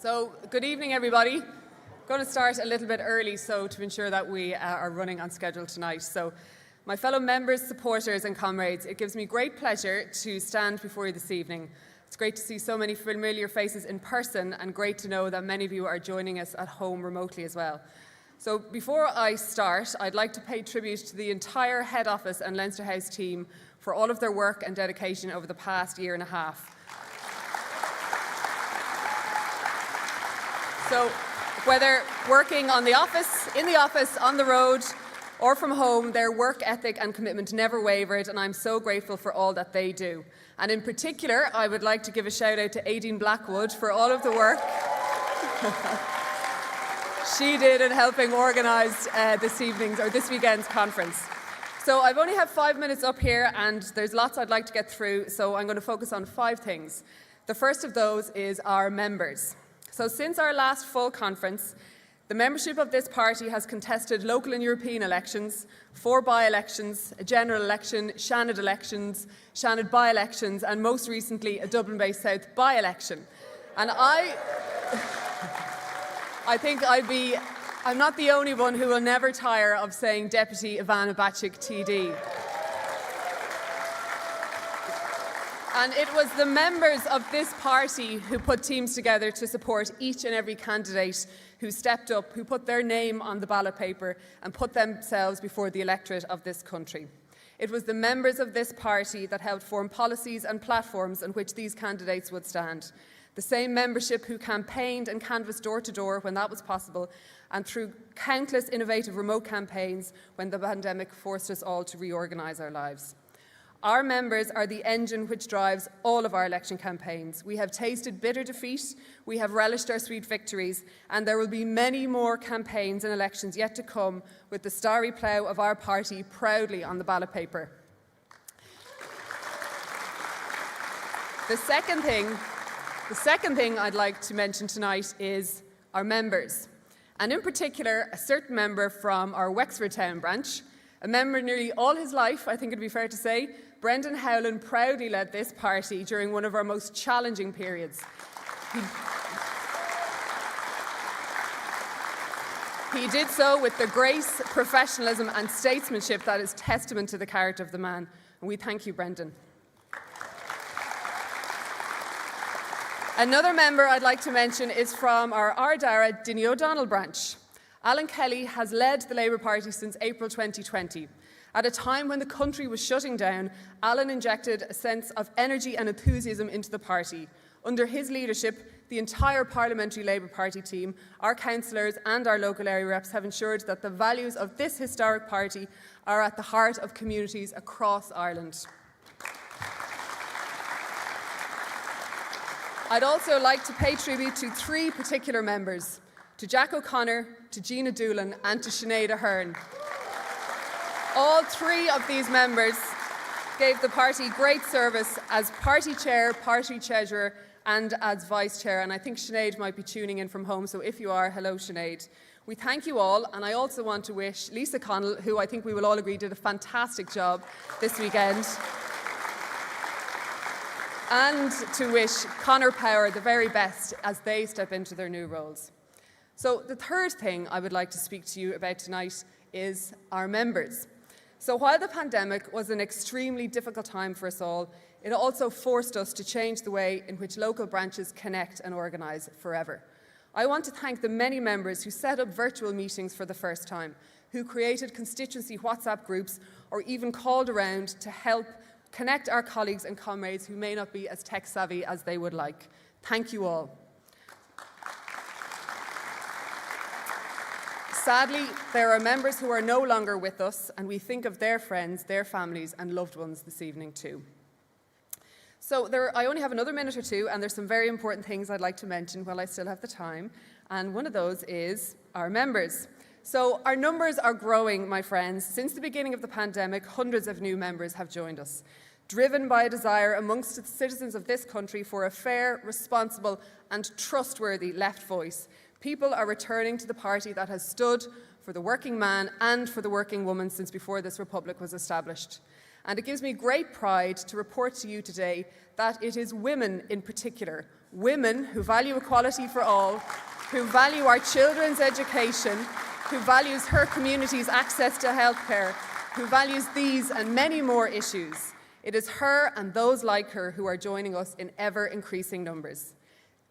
So, good evening, everybody. Going to start a little bit early to ensure that we are running on schedule tonight. So, my fellow members, supporters and comrades, it gives me great pleasure to stand before you this evening. It's great to see so many familiar faces in person and great to know that many of you are joining us at home remotely as well. So before I start, I'd like to pay tribute to the entire head office and Leinster House team for all of their work and dedication over the past year and a half. So whether working in the office, on the road, or from home, their work ethic and commitment never wavered, and I'm so grateful for all that they do. And in particular, I would like to give a shout out to Aideen Blackwood for all of the work she did in helping organise this weekend's conference. So I've only had 5 minutes up here, and there's lots I'd like to get through, so I'm going to focus on 5 things. The first of those is our members. So since our last full conference, the membership of this party has contested local and European elections, 4 by-elections, a general election, Shannon elections, Shannon by-elections, and most recently a Dublin-based South by-election. And I think I'm not the only one who will never tire of saying Deputy Ivana Bacik TD. And it was the members of this party who put teams together to support each and every candidate who stepped up, who put their name on the ballot paper and put themselves before the electorate of this country. It was the members of this party that helped form policies and platforms on which these candidates would stand. The same membership who campaigned and canvassed door to door when that was possible, and through countless innovative remote campaigns when the pandemic forced us all to reorganise our lives. Our members are the engine which drives all of our election campaigns. We have tasted bitter defeat, we have relished our sweet victories, and there will be many more campaigns and elections yet to come with the starry plough of our party proudly on the ballot paper. The second thing I'd like to mention tonight is our members, and in particular a certain member from our Wexford Town branch, a member nearly all his life, I think it'd be fair to say. Brendan Howlin proudly led this party during one of our most challenging periods. He did so with the grace, professionalism and statesmanship that is testament to the character of the man, and we thank you, Brendan. Another member I'd like to mention is from our Ardara Dinny O'Donnell branch. Alan Kelly has led the Labour Party since April 2020. At a time when the country was shutting down, Alan injected a sense of energy and enthusiasm into the party. Under his leadership, the entire Parliamentary Labour Party team, our councillors and our local area reps have ensured that the values of this historic party are at the heart of communities across Ireland. I'd also like to pay tribute to 3 particular members, to Jack O'Connor, to Gina Doolan and to Sinead Ahern. All 3 of these members gave the party great service as party chair, party treasurer and as vice chair, and I think Sinead might be tuning in from home, so if you are, hello Sinead. We thank you all, and I also want to wish Lisa Connell, who I think we will all agree did a fantastic job this weekend, and to wish Conor Power the very best as they step into their new roles. So the third thing I would like to speak to you about tonight is our members. So while the pandemic was an extremely difficult time for us all, it also forced us to change the way in which local branches connect and organise forever. I want to thank the many members who set up virtual meetings for the first time, who created constituency WhatsApp groups or even called around to help connect our colleagues and comrades who may not be as tech savvy as they would like. Thank you all. Sadly, there are members who are no longer with us, and we think of their friends, their families and loved ones this evening too. So I only have another minute or two, and there's some very important things I'd like to mention while I still have the time, and one of those is our members. So our numbers are growing, my friends. Since the beginning of the pandemic, hundreds of new members have joined us, driven by a desire amongst the citizens of this country for a fair, responsible and trustworthy left voice. People are returning to the party that has stood for the working man and for the working woman since before this republic was established. And it gives me great pride to report to you today that it is women in particular, women who value equality for all, who value our children's education, who values her community's access to healthcare, who values these and many more issues. It is her and those like her who are joining us in ever-increasing numbers.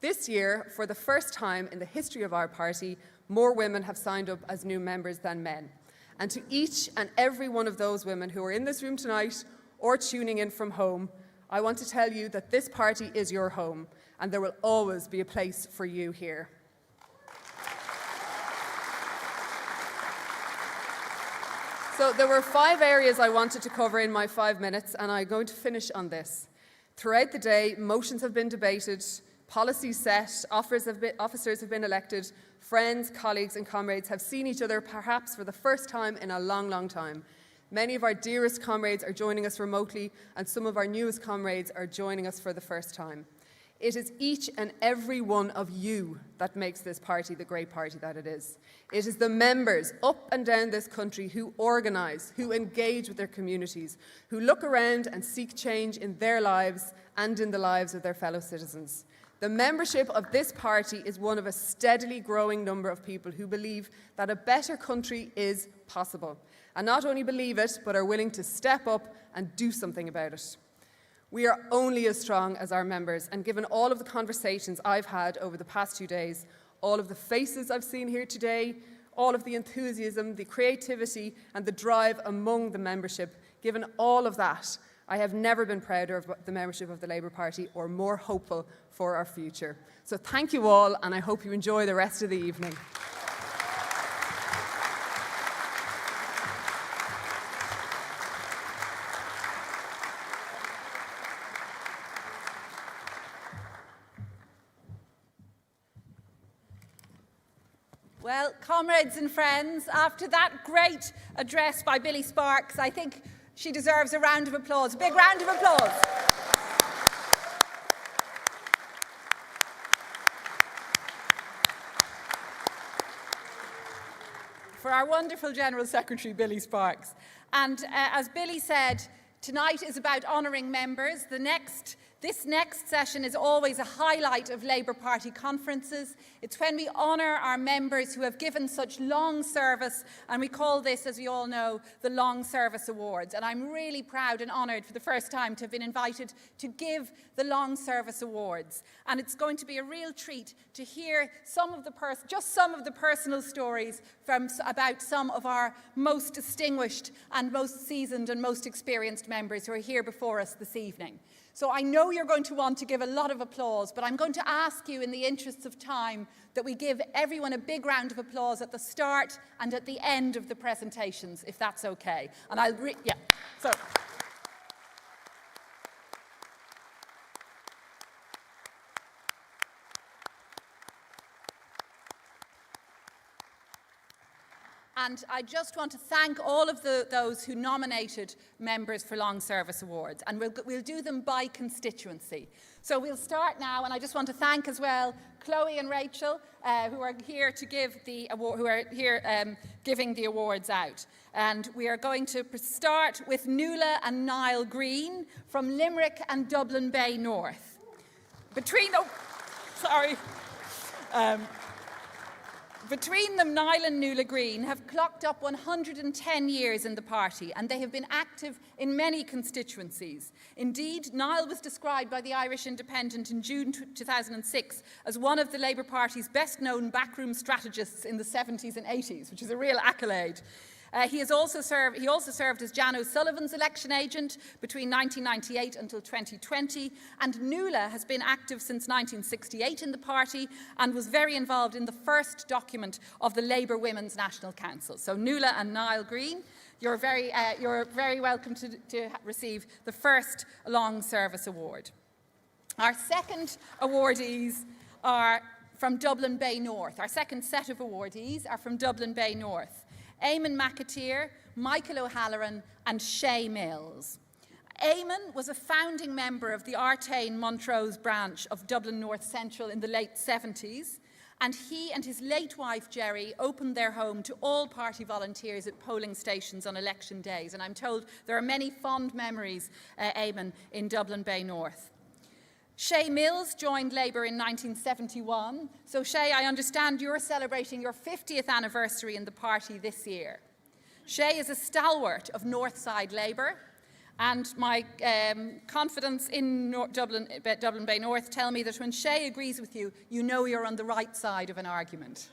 This year, for the first time in the history of our party, more women have signed up as new members than men. And to each and every one of those women who are in this room tonight or tuning in from home, I want to tell you that this party is your home, and there will always be a place for you here. So there were 5 areas I wanted to cover in my 5 minutes, and I'm going to finish on this. Throughout the day, motions have been debated, policies set, officers have been elected, friends, colleagues and comrades have seen each other perhaps for the first time in a long, long time. Many of our dearest comrades are joining us remotely, and some of our newest comrades are joining us for the first time. It is each and every one of you that makes this party the great party that it is. It is the members up and down this country who organise, who engage with their communities, who look around and seek change in their lives and in the lives of their fellow citizens. The membership of this party is one of a steadily growing number of people who believe that a better country is possible, and not only believe it, but are willing to step up and do something about it. We are only as strong as our members, and given all of the conversations I've had over the past 2 days, all of the faces I've seen here today, all of the enthusiasm, the creativity and the drive among the membership, given all of that, I have never been prouder of the membership of the Labour Party or more hopeful for our future. So thank you all, and I hope you enjoy the rest of the evening. Well, comrades and friends, after that great address by Billy Sparks, I think she deserves a round of applause. A big round of applause. For our wonderful General Secretary, Billy Sparks. And as Billy said, tonight is about honouring members. This next session is always a highlight of Labour Party conferences. It's when we honour our members who have given such long service, and we call this, as we all know, the Long Service Awards. And I'm really proud and honoured for the first time to have been invited to give the Long Service Awards. And it's going to be a real treat to hear some of the personal stories about some of our most distinguished and most seasoned and most experienced members who are here before us this evening. So I know you're going to want to give a lot of applause, but I'm going to ask you in the interests of time that we give everyone a big round of applause at the start and at the end of the presentations, if that's okay. And And I just want to thank all of those who nominated members for Long Service Awards, and we'll do them by constituency. So we'll start now, and I just want to thank as well Chloe and Rachel, who are here to give the award, giving the awards out. And we are going to start with Nuala and Niall Green from Limerick and Dublin Bay North. Between them, Niall and Nuala Green have clocked up 110 years in the party, and they have been active in many constituencies. Indeed, Niall was described by the Irish Independent in June 2006 as one of the Labour Party's best-known backroom strategists in the 70s and 80s, which is a real accolade. He also served as Jan O'Sullivan's election agent between 1998 until 2020, and Nuala has been active since 1968 in the party and was very involved in the first document of the Labour Women's National Council. So Nuala and Niall Green, you're very welcome to receive the first Long Service Award. Our second awardees are from Dublin Bay North. Our second set of awardees are from Dublin Bay North. Eamon McAteer, Michael O'Halloran and Shay Mills. Eamon was a founding member of the Artane Montrose branch of Dublin North Central in the late 70s, And he and his late wife, Jerry, opened their home to all party volunteers at polling stations on election days. And I'm told there are many fond memories, Eamon, in Dublin Bay North. Shay Mills joined Labour in 1971. So Shay, I understand you're celebrating your 50th anniversary in the party this year. Shay is a stalwart of Northside Labour. And my confidence in Dublin Bay North tell me that when Shay agrees with you, you know you're on the right side of an argument.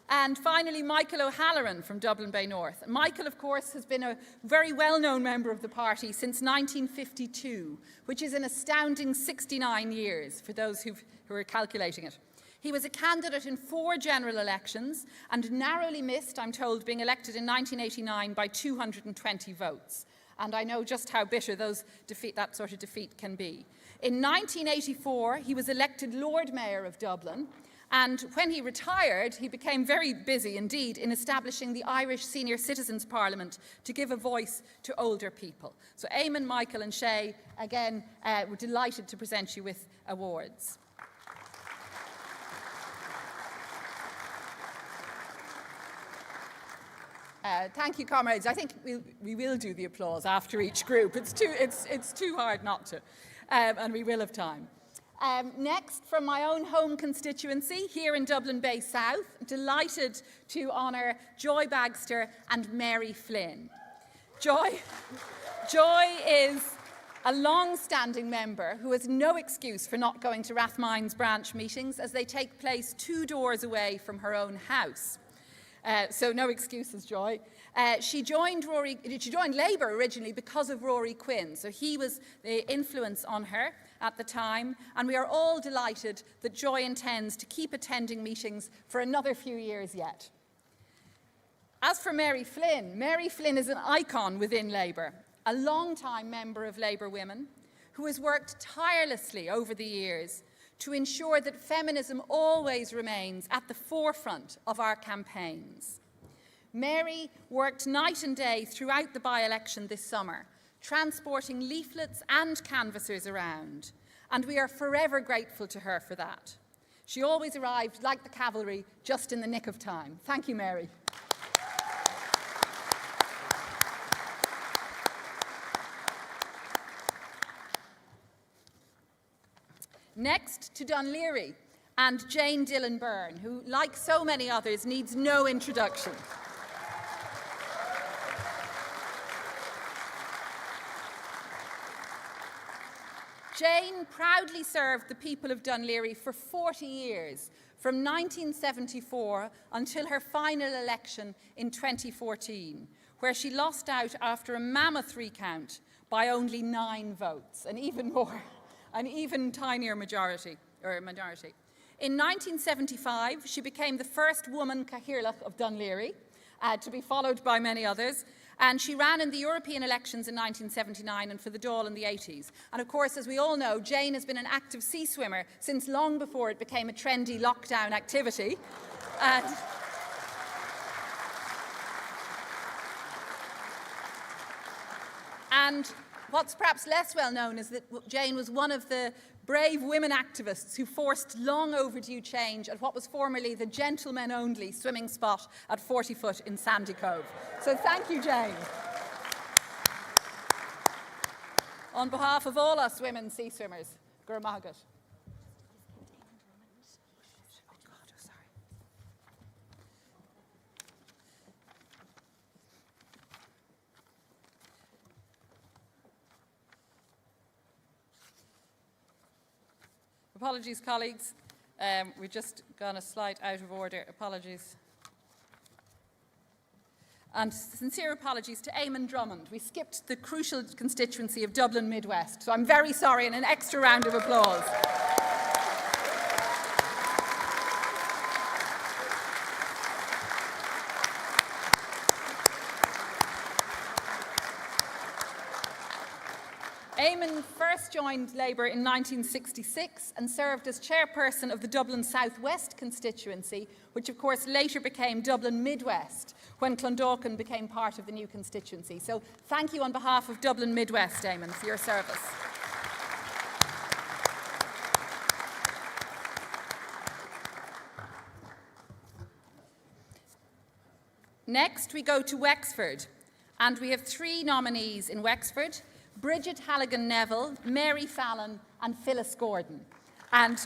And finally, Michael O'Halloran from Dublin Bay North. Michael, of course, has been a very well-known member of the party since 1952, which is an astounding 69 years for those who are calculating it. He was a candidate in 4 general elections and narrowly missed, I'm told, being elected in 1989 by 220 votes. And I know just how bitter that sort of defeat can be. In 1984, he was elected Lord Mayor of Dublin, and when he retired, he became very busy indeed in establishing the Irish Senior Citizens Parliament to give a voice to older people. So Eamon, Michael and Shay, again, we're delighted to present you with awards. Thank you, comrades. I think we will do the applause after each group. It's too hard not to, and we will have time. Next, from my own home constituency here in Dublin Bay South, delighted to honour Joy Bagster and Mary Flynn. Joy is a long-standing member who has no excuse for not going to Rathmines branch meetings as they take place 2 doors away from her own house. So no excuses, Joy. She joined Labour originally because of Rory Quinn, so he was the influence on her at the time, and we are all delighted that Joy intends to keep attending meetings for another few years yet. As for Mary Flynn is an icon within Labour, a long-time member of Labour Women who has worked tirelessly over the years to ensure that feminism always remains at the forefront of our campaigns. Mary worked night and day throughout the by-election this summer, transporting leaflets and canvassers around, and we are forever grateful to her for that. She always arrived, like the cavalry, just in the nick of time. Thank you, Mary. Next to Dún Laoghaire and Jane Dillon Byrne, who, like so many others, needs no introduction. Jane proudly served the people of Dún Laoghaire for 40 years, from 1974 until her final election in 2014, where she lost out after a mammoth recount by only 9 votes, an even tinier majority. In 1975, she became the first woman Cathaoirleach of Dún Laoghaire, to be followed by many others, and she ran in the European elections in 1979 and for the Dáil in the 80s. And of course, as we all know, Jane has been an active sea swimmer since long before it became a trendy lockdown activity. And what's perhaps less well known is that Jane was one of the brave women activists who forced long overdue change at what was formerly the gentlemen-only swimming spot at 40 Foot in Sandy Cove. So thank you, Jane. On behalf of all us women sea swimmers, Gur Magat. Apologies, colleagues. We're just gone a slight out of order. Apologies. And sincere apologies to Eamon Drummond. We skipped the crucial constituency of Dublin Midwest, so I'm very sorry, and an extra round of applause. Eamon first joined Labour in 1966 and served as chairperson of the Dublin South West constituency, which of course later became Dublin Midwest when Clondalkin became part of the new constituency. So thank you on behalf of Dublin Midwest, Eamon, for your service. Next, we go to Wexford, and we have 3 nominees in Wexford: Bridget Halligan-Neville, Mary Fallon and Phyllis Gordon. And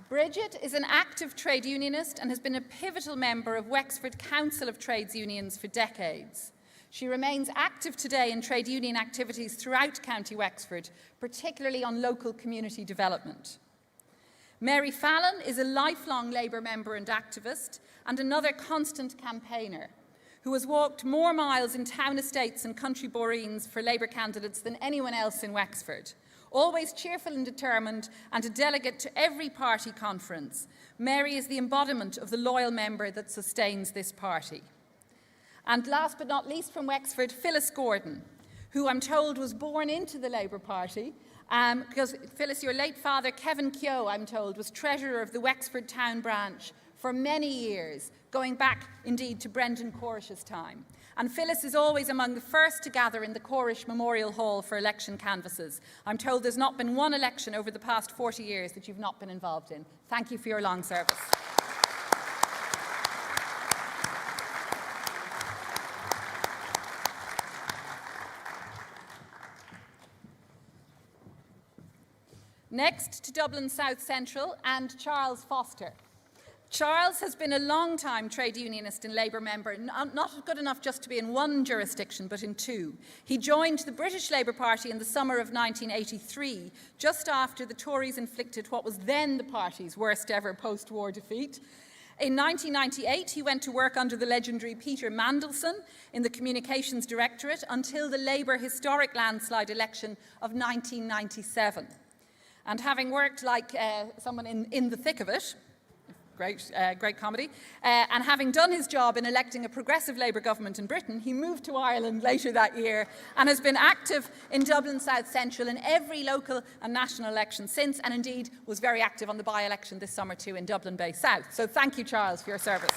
Bridget is an active trade unionist and has been a pivotal member of Wexford Council of Trades Unions for decades. She remains active today in trade union activities throughout County Wexford, particularly on local community development. Mary Fallon is a lifelong Labour member and activist, and another constant campaigner who has walked more miles in town estates and country boreens for Labour candidates than anyone else in Wexford. Always cheerful and determined, and a delegate to every party conference, Mary is the embodiment of the loyal member that sustains this party. And last but not least from Wexford, Phyllis Gordon, who I'm told was born into the Labour Party, because Phyllis, your late father, Kevin Keogh, I'm told, was treasurer of the Wexford Town branch for many years, going back indeed to Brendan Corish's time. And Phyllis is always among the first to gather in the Corish Memorial Hall for election canvasses. I'm told there's not been one election over the past 40 years that you've not been involved in. Thank you for your long service. Next to Dublin South Central and Charles Foster. Charles has been a long-time trade unionist and Labour member, not good enough just to be in one jurisdiction, but in 2. He joined the British Labour Party in the summer of 1983, just after the Tories inflicted what was then the party's worst ever post-war defeat. In 1998, he went to work under the legendary Peter Mandelson in the Communications Directorate until the Labour historic landslide election of 1997. And having worked like someone in the thick of it, great comedy, and having done his job in electing a progressive Labour government in Britain, he moved to Ireland later that year and has been active in Dublin South Central in every local and national election since, and indeed was very active on the by-election this summer too in Dublin Bay South. So thank you, Charles, for your service.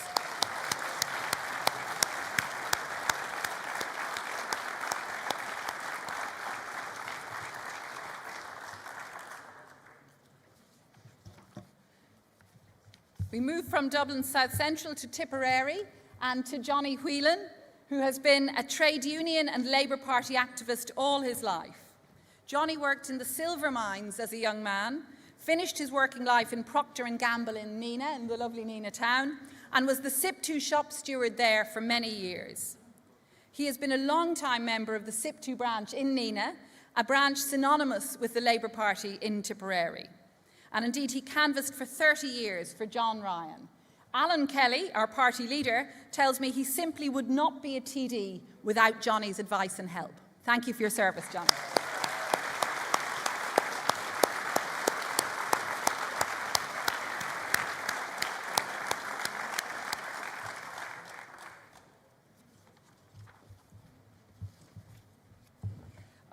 We move from Dublin South Central to Tipperary and to Johnny Whelan, who has been a trade union and Labour Party activist all his life. Johnny worked in the silver mines as a young man, finished his working life in Procter & Gamble in Nenagh, in the lovely Nenagh town, and was the SIP2 shop steward there for many years. He has been a long-time member of the SIP2 branch in Nenagh, a branch synonymous with the Labour Party in Tipperary. And indeed, he canvassed for 30 years for John Ryan. Alan Kelly, our party leader, tells me he simply would not be a TD without Johnny's advice and help. Thank you for your service, Johnny.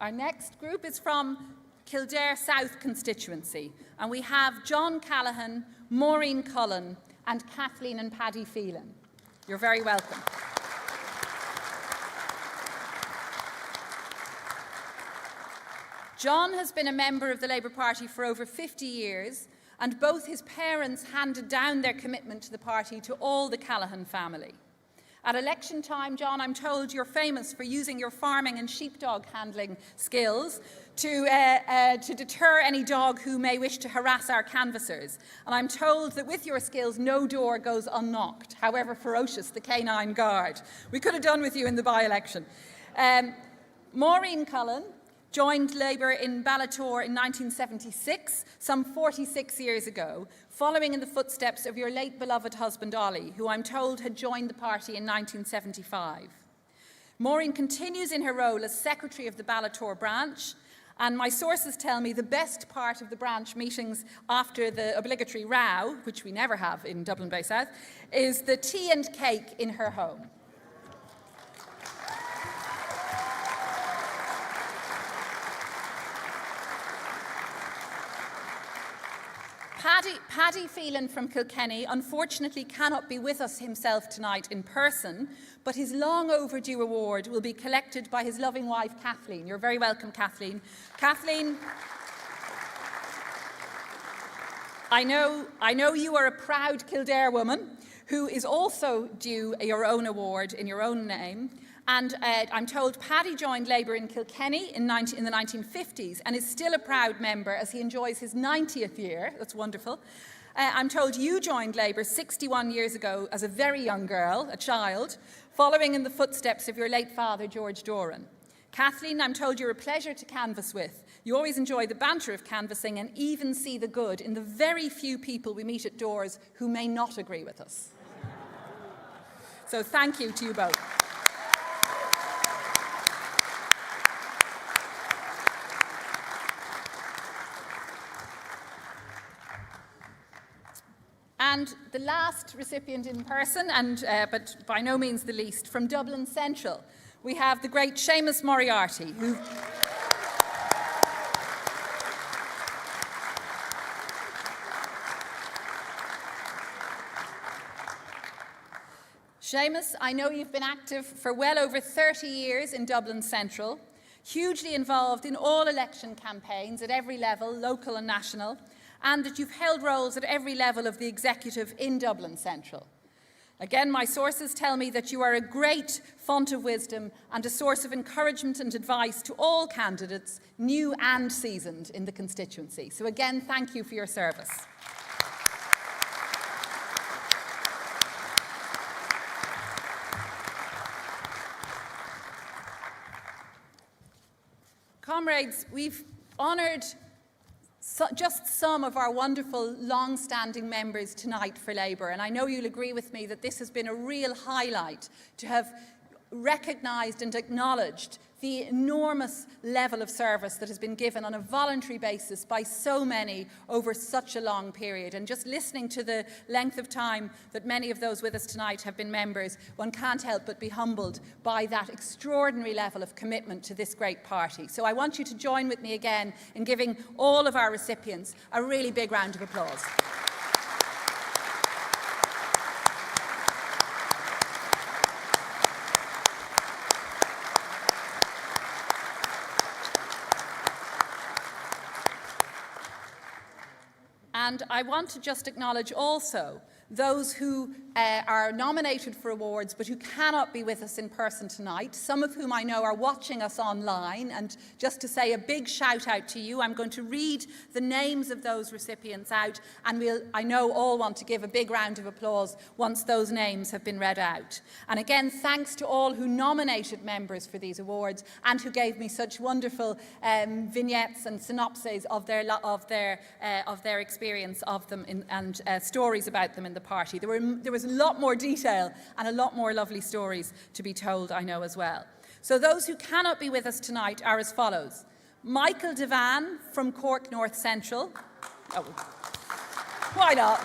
Our next group is from Kildare South constituency, and we have John Callaghan, Maureen Cullen and Kathleen and Paddy Phelan. You're very welcome. John has been a member of the Labour Party for over 50 years, and both his parents handed down their commitment to the party to all the Callaghan family. At election time, John, I'm told you're famous for using your farming and sheepdog handling skills to deter any dog who may wish to harass our canvassers. And I'm told that with your skills, no door goes unknocked, however ferocious the canine guard. We could have done with you in the by-election. Maureen Cullen joined Labour in Ballator in 1976, some 46 years ago, following in the footsteps of your late beloved husband Ollie, who I'm told had joined the party in 1975. Maureen continues in her role as secretary of the Ballator branch, and my sources tell me the best part of the branch meetings after the obligatory row, which we never have in Dublin Bay South, is the tea and cake in her home. Paddy Phelan from Kilkenny unfortunately cannot be with us himself tonight in person, but his long overdue award will be collected by his loving wife Kathleen. You're very welcome, Kathleen. I know you are a proud Kildare woman who is also due your own award in your own name. And I'm told Paddy joined Labour in Kilkenny in the 1950s and is still a proud member as he enjoys his 90th year. That's wonderful. I'm told you joined Labour 61 years ago as a very young girl, a child, following in the footsteps of your late father, George Doran. Kathleen, I'm told you're a pleasure to canvass with. You always enjoy the banter of canvassing and even see the good in the very few people we meet at doors who may not agree with us. So thank you to you both. And the last recipient in person, but by no means the least, from Dublin Central, we have the great Seamus Moriarty, who... Seamus, I know you've been active for well over 30 years in Dublin Central, hugely involved in all election campaigns at every level, local and national, and that you've held roles at every level of the executive in Dublin Central. Again, my sources tell me that you are a great font of wisdom and a source of encouragement and advice to all candidates, new and seasoned, in the constituency. So again, thank you for your service. Comrades, we've honoured just some of our wonderful long-standing members tonight for Labour, and I know you'll agree with me that this has been a real highlight to have recognised and acknowledged the enormous level of service that has been given on a voluntary basis by so many over such a long period. And just listening to the length of time that many of those with us tonight have been members, one can't help but be humbled by that extraordinary level of commitment to this great party. So I want you to join with me again in giving all of our recipients a really big round of applause. And I want to just acknowledge also those who are nominated for awards but who cannot be with us in person tonight, some of whom I know are watching us online. And just to say a big shout out to you, I'm going to read the names of those recipients out, and I know all want to give a big round of applause once those names have been read out. And again, thanks to all who nominated members for these awards and who gave me such wonderful vignettes and synopses of their experience of them and stories about them in the party. There was a lot more detail and a lot more lovely stories to be told, I know, as well. So those who cannot be with us tonight are as follows. Michael Devan from Cork North Central. Oh, why not?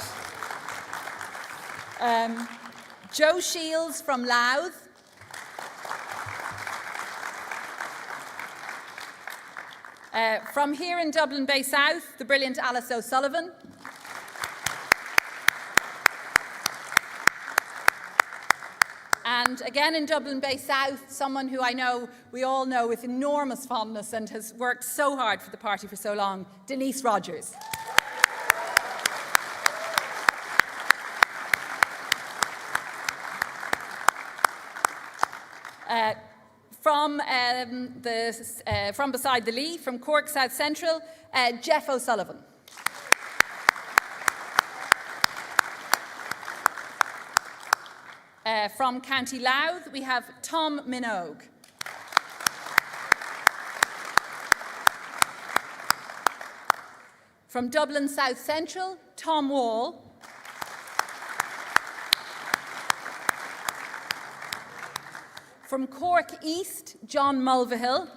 Joe Shields from Louth. From here in Dublin Bay South, the brilliant Alice O'Sullivan. And again in Dublin Bay South, someone who I know we all know with enormous fondness and has worked so hard for the party for so long, Denise Rogers. From beside the Lee, from Cork South Central, Jeff O'Sullivan. From County Louth, we have Tom Minogue. From Dublin South Central, Tom Wall. From Cork East, John Mulvihill.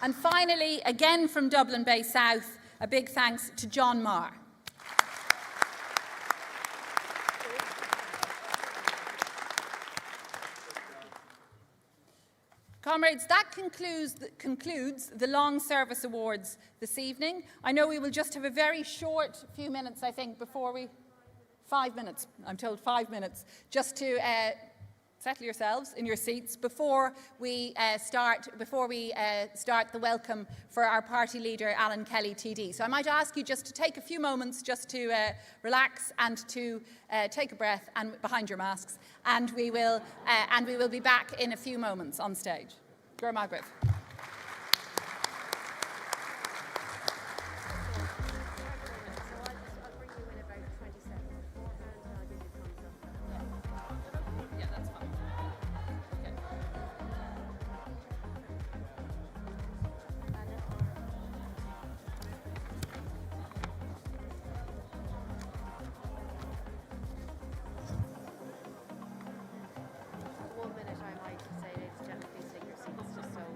And finally, again from Dublin Bay South, a big thanks to John Marr. Comrades, that concludes the Long Service Awards this evening. I know we will just have a very short few minutes, I think, before we... 5 minutes, I'm told 5 minutes, just to settle yourselves in your seats before we start the welcome for our party leader, Alan Kelly, TD. So I might ask you just to take a few moments just to relax and to take a breath and behind your masks, and we will be back in a few moments on stage. Gur Magrath.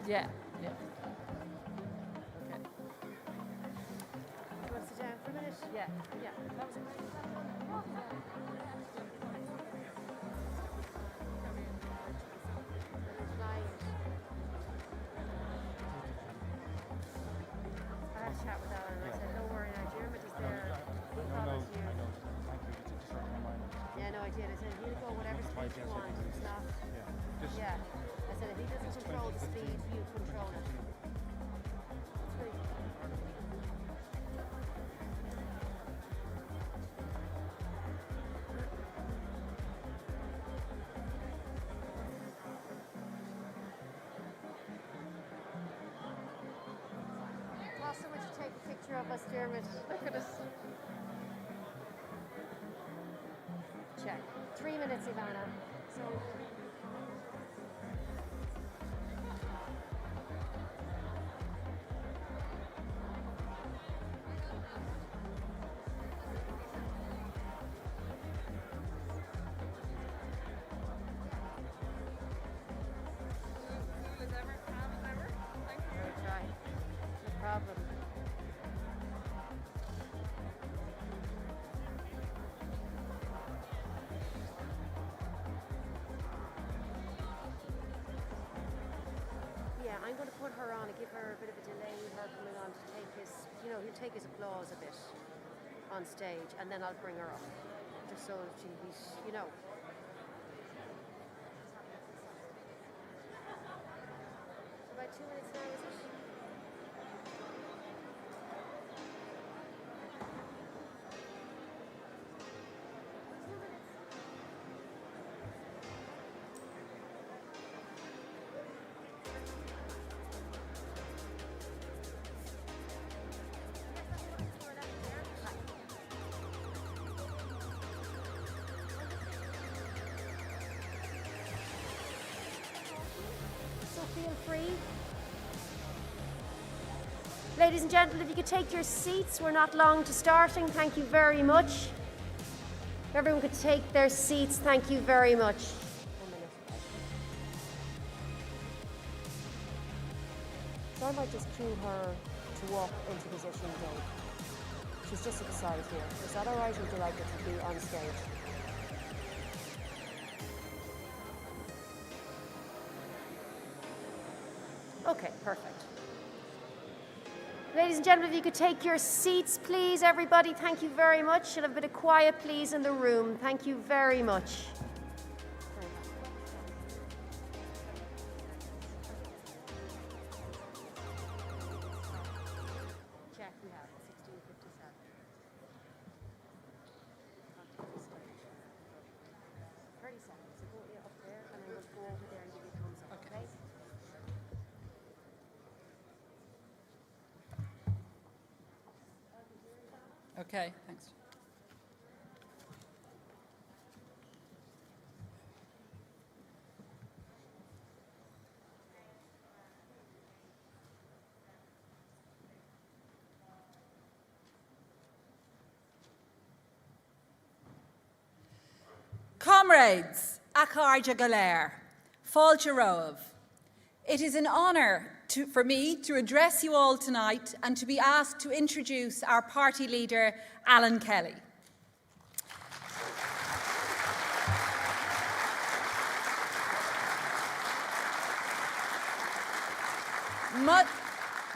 Yeah. Yeah. Okay. Do you want to sit down for a minute? Yeah. Yeah. That was I had a chat with Alan and I said, don't worry now, Dermot is there. He follows you. I know. Thank you. It's just on my mind. Yeah, no, I did. I said, he'll go whatever speed you want. It's not. Yeah. Yeah. I said, if he doesn't control the speed, you control it. It's pretty. Awesome, would you take a picture of us, Dermot? Look at us. Check. 3 minutes, Ivana. So. Try. No problem. Yeah, I'm going to put her on and give her a bit of a delay with her coming on to take his, he'll take his applause a bit on stage, and then I'll bring her up, just so he's, About 2 minutes now, is it? So feel free. Ladies and gentlemen, if you could take your seats, we're not long to starting. Thank you very much. If everyone could take their seats, thank you very much. 1 minute. So I might just cue her to walk into position, Dave. She's just at the side here. Is that all right, or would you like her to be on stage? Okay, perfect. Ladies and gentlemen, if you could take your seats, please, everybody. Thank you very much. Should have a bit of quiet, please, in the room. Thank you very much. Check, we have 1657. 30 seconds. So go up there, and then we'll go over there and give you a thumbs up, okay? Okay, thanks. Comrades, Akarja Galer, Fáilte Romhaibh, it is an honour for me to address you all tonight and to be asked to introduce our party leader, Alan Kelly.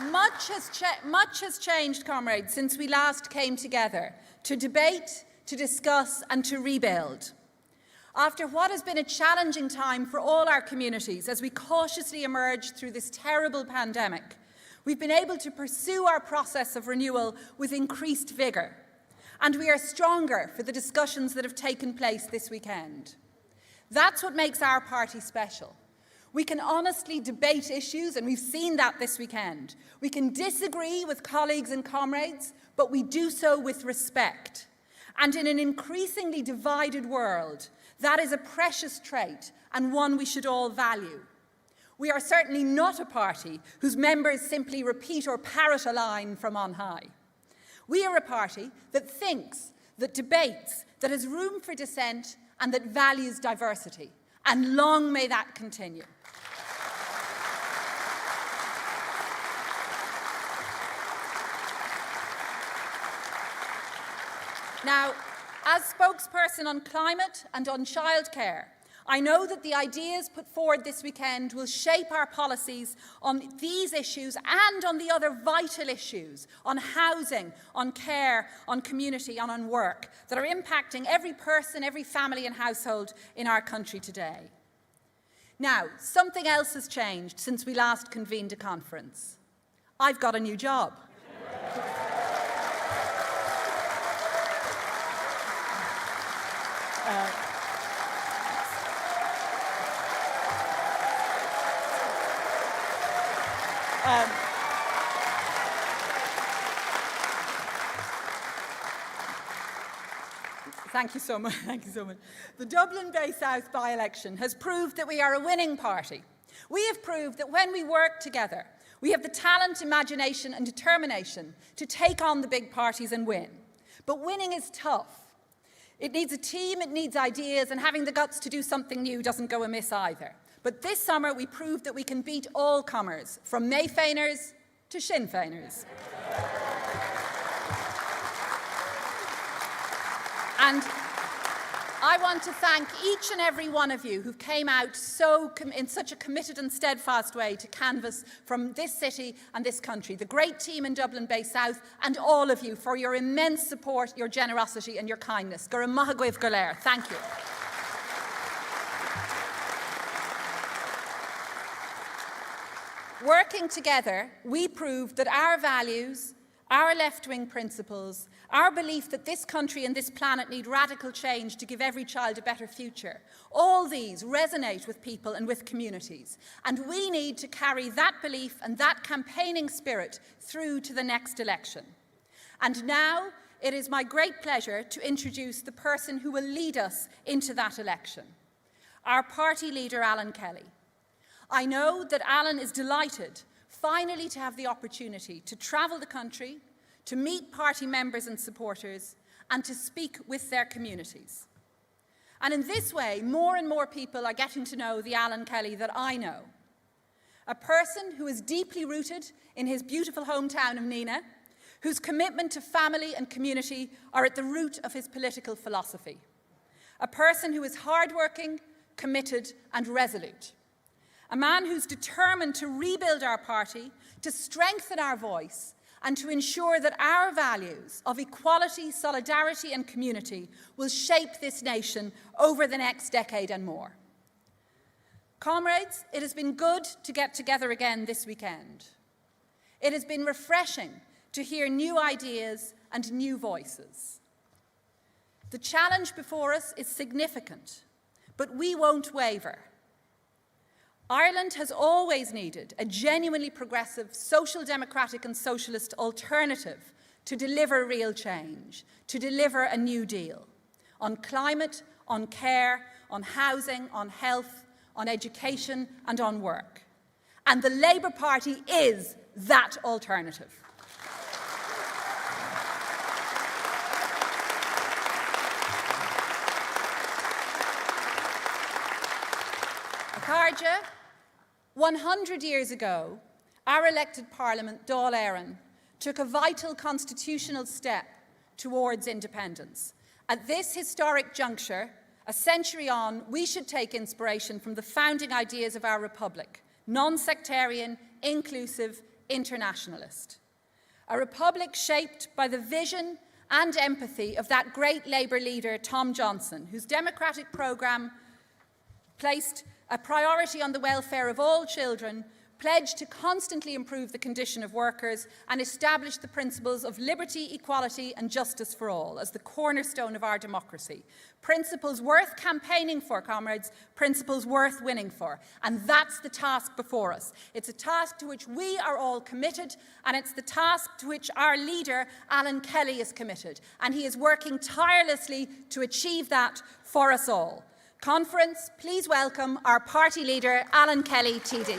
Much has changed, comrades, since we last came together to debate, to discuss and to rebuild. After what has been a challenging time for all our communities as we cautiously emerge through this terrible pandemic, we've been able to pursue our process of renewal with increased vigour, and we are stronger for the discussions that have taken place this weekend. That's what makes our party special. We can honestly debate issues, and we've seen that this weekend. We can disagree with colleagues and comrades, but we do so with respect. And in an increasingly divided world, that is a precious trait and one we should all value. We are certainly not a party whose members simply repeat or parrot a line from on high. We are a party that thinks, that debates, that has room for dissent, and that values diversity. And long may that continue. Now, as spokesperson on climate and on childcare, I know that the ideas put forward this weekend will shape our policies on these issues and on the other vital issues, on housing, on care, on community, and on work, that are impacting every person, every family and household in our country today. Now, something else has changed since we last convened a conference. I've got a new job. Thank you so much. Thank you so much. The Dublin Bay South by-election has proved that we are a winning party. We have proved that when we work together, we have the talent, imagination and determination to take on the big parties and win. But winning is tough. It needs a team, it needs ideas, and having the guts to do something new doesn't go amiss either. But this summer we proved that we can beat all comers, from May Féiners to Sinn Féiners. And I want to thank each and every one of you who came out in such a committed and steadfast way to canvass from this city and this country, the great team in Dublin Bay South, and all of you for your immense support, your generosity and your kindness. Gur maith agaibh go léir. Thank you. Working together, we proved that our values, our left-wing principles, our belief that this country and this planet need radical change to give every child a better future, all these resonate with people and with communities. And we need to carry that belief and that campaigning spirit through to the next election. And now it is my great pleasure to introduce the person who will lead us into that election, our party leader, Alan Kelly. I know that Alan is delighted finally to have the opportunity to travel the country, to meet party members and supporters, and to speak with their communities. And in this way, more and more people are getting to know the Alan Kelly that I know. A person who is deeply rooted in his beautiful hometown of Nenagh, whose commitment to family and community are at the root of his political philosophy. A person who is hardworking, committed, and resolute. A man who's determined to rebuild our party, to strengthen our voice, and to ensure that our values of equality, solidarity and community will shape this nation over the next decade and more. Comrades, it has been good to get together again this weekend. It has been refreshing to hear new ideas and new voices. The challenge before us is significant, but we won't waver. Ireland has always needed a genuinely progressive, social democratic and socialist alternative to deliver real change, to deliver a new deal on climate, on care, on housing, on health, on education and on work. And the Labour Party is that alternative. Carja, 100 years ago, our elected Parliament, Dáil Éireann, took a vital constitutional step towards independence. At this historic juncture, a century on, we should take inspiration from the founding ideas of our republic, non-sectarian, inclusive, internationalist. A republic shaped by the vision and empathy of that great Labour leader, Tom Johnson, whose democratic programme placed a priority on the welfare of all children, pledged to constantly improve the condition of workers, and established the principles of liberty, equality and justice for all as the cornerstone of our democracy. Principles worth campaigning for, comrades, principles worth winning for. And that's the task before us. It's a task to which we are all committed, and it's the task to which our leader, Alan Kelly, is committed. And he is working tirelessly to achieve that for us all. Conference, please welcome our party leader, Alan Kelly, TD.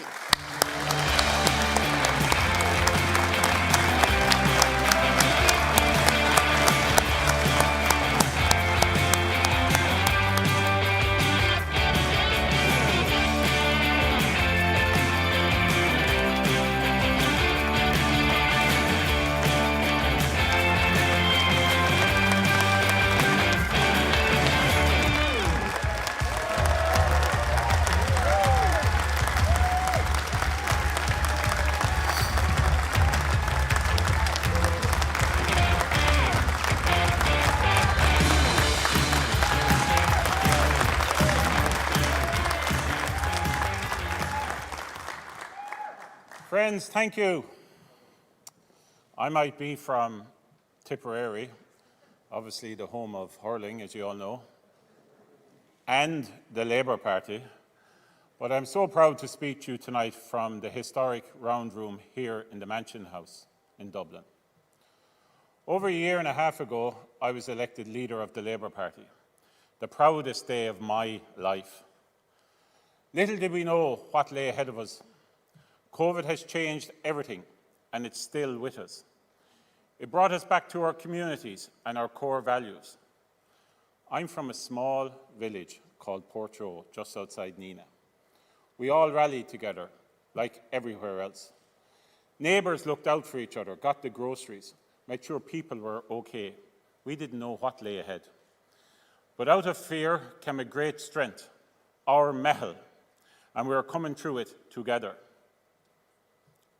Friends, thank you. I might be from Tipperary, obviously the home of hurling, as you all know, and the Labour Party, but I'm so proud to speak to you tonight from the historic Round Room here in the Mansion House in Dublin. Over a year and a half ago, I was elected leader of the Labour Party, the proudest day of my life. Little did we know what lay ahead of us. COVID has changed everything, and it's still with us. It brought us back to our communities and our core values. I'm from a small village called Portroe, just outside Neenah. We all rallied together, like everywhere else. Neighbours looked out for each other, got the groceries, made sure people were okay. We didn't know what lay ahead. But out of fear came a great strength, our Mehel, and we are coming through it together.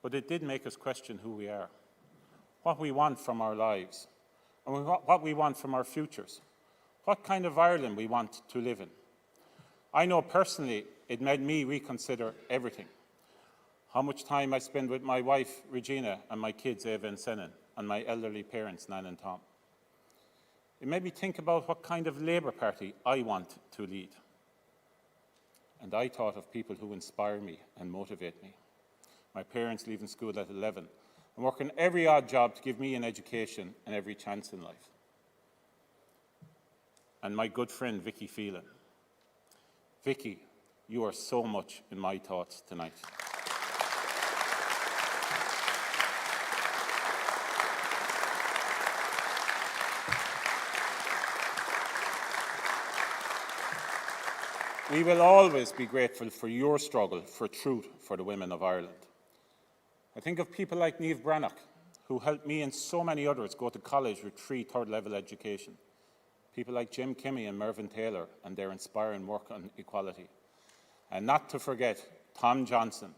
But it did make us question who we are, what we want from our lives, and what we want from our futures, what kind of Ireland we want to live in. I know personally it made me reconsider everything. How much time I spend with my wife, Regina, and my kids, Eva and Senan, and my elderly parents, Nan and Tom. It made me think about what kind of Labour Party I want to lead. And I thought of people who inspire me and motivate me. My parents leaving school at 11 and working every odd job to give me an education and every chance in life. And my good friend, Vicky Phelan. Vicky, you are so much in my thoughts tonight. We will always be grateful for your struggle for truth for the women of Ireland. I think of people like Niamh Brannock, who helped me and so many others go to college with 3 third-level education. People like Jim Kimmy and Mervyn Taylor and their inspiring work on equality. And not to forget Tom Johnson,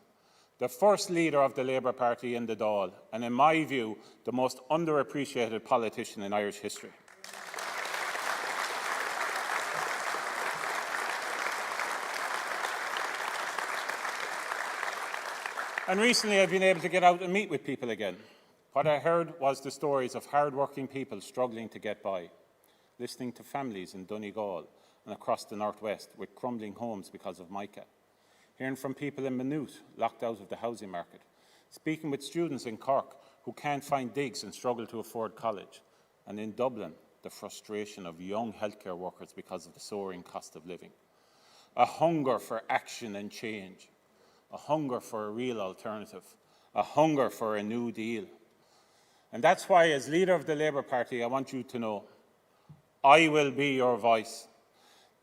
the first leader of the Labour Party in the Dáil, and in my view, the most underappreciated politician in Irish history. And recently I've been able to get out and meet with people again. What I heard was the stories of hard-working people struggling to get by, listening to families in Donegal and across the northwest with crumbling homes because of mica, hearing from people in Maynooth locked out of the housing market, speaking with students in Cork who can't find digs and struggle to afford college, and in Dublin, the frustration of young healthcare workers because of the soaring cost of living. A hunger for action and change. A hunger for a real alternative, a hunger for a new deal. And that's why, as leader of the Labour Party, I want you to know, I will be your voice,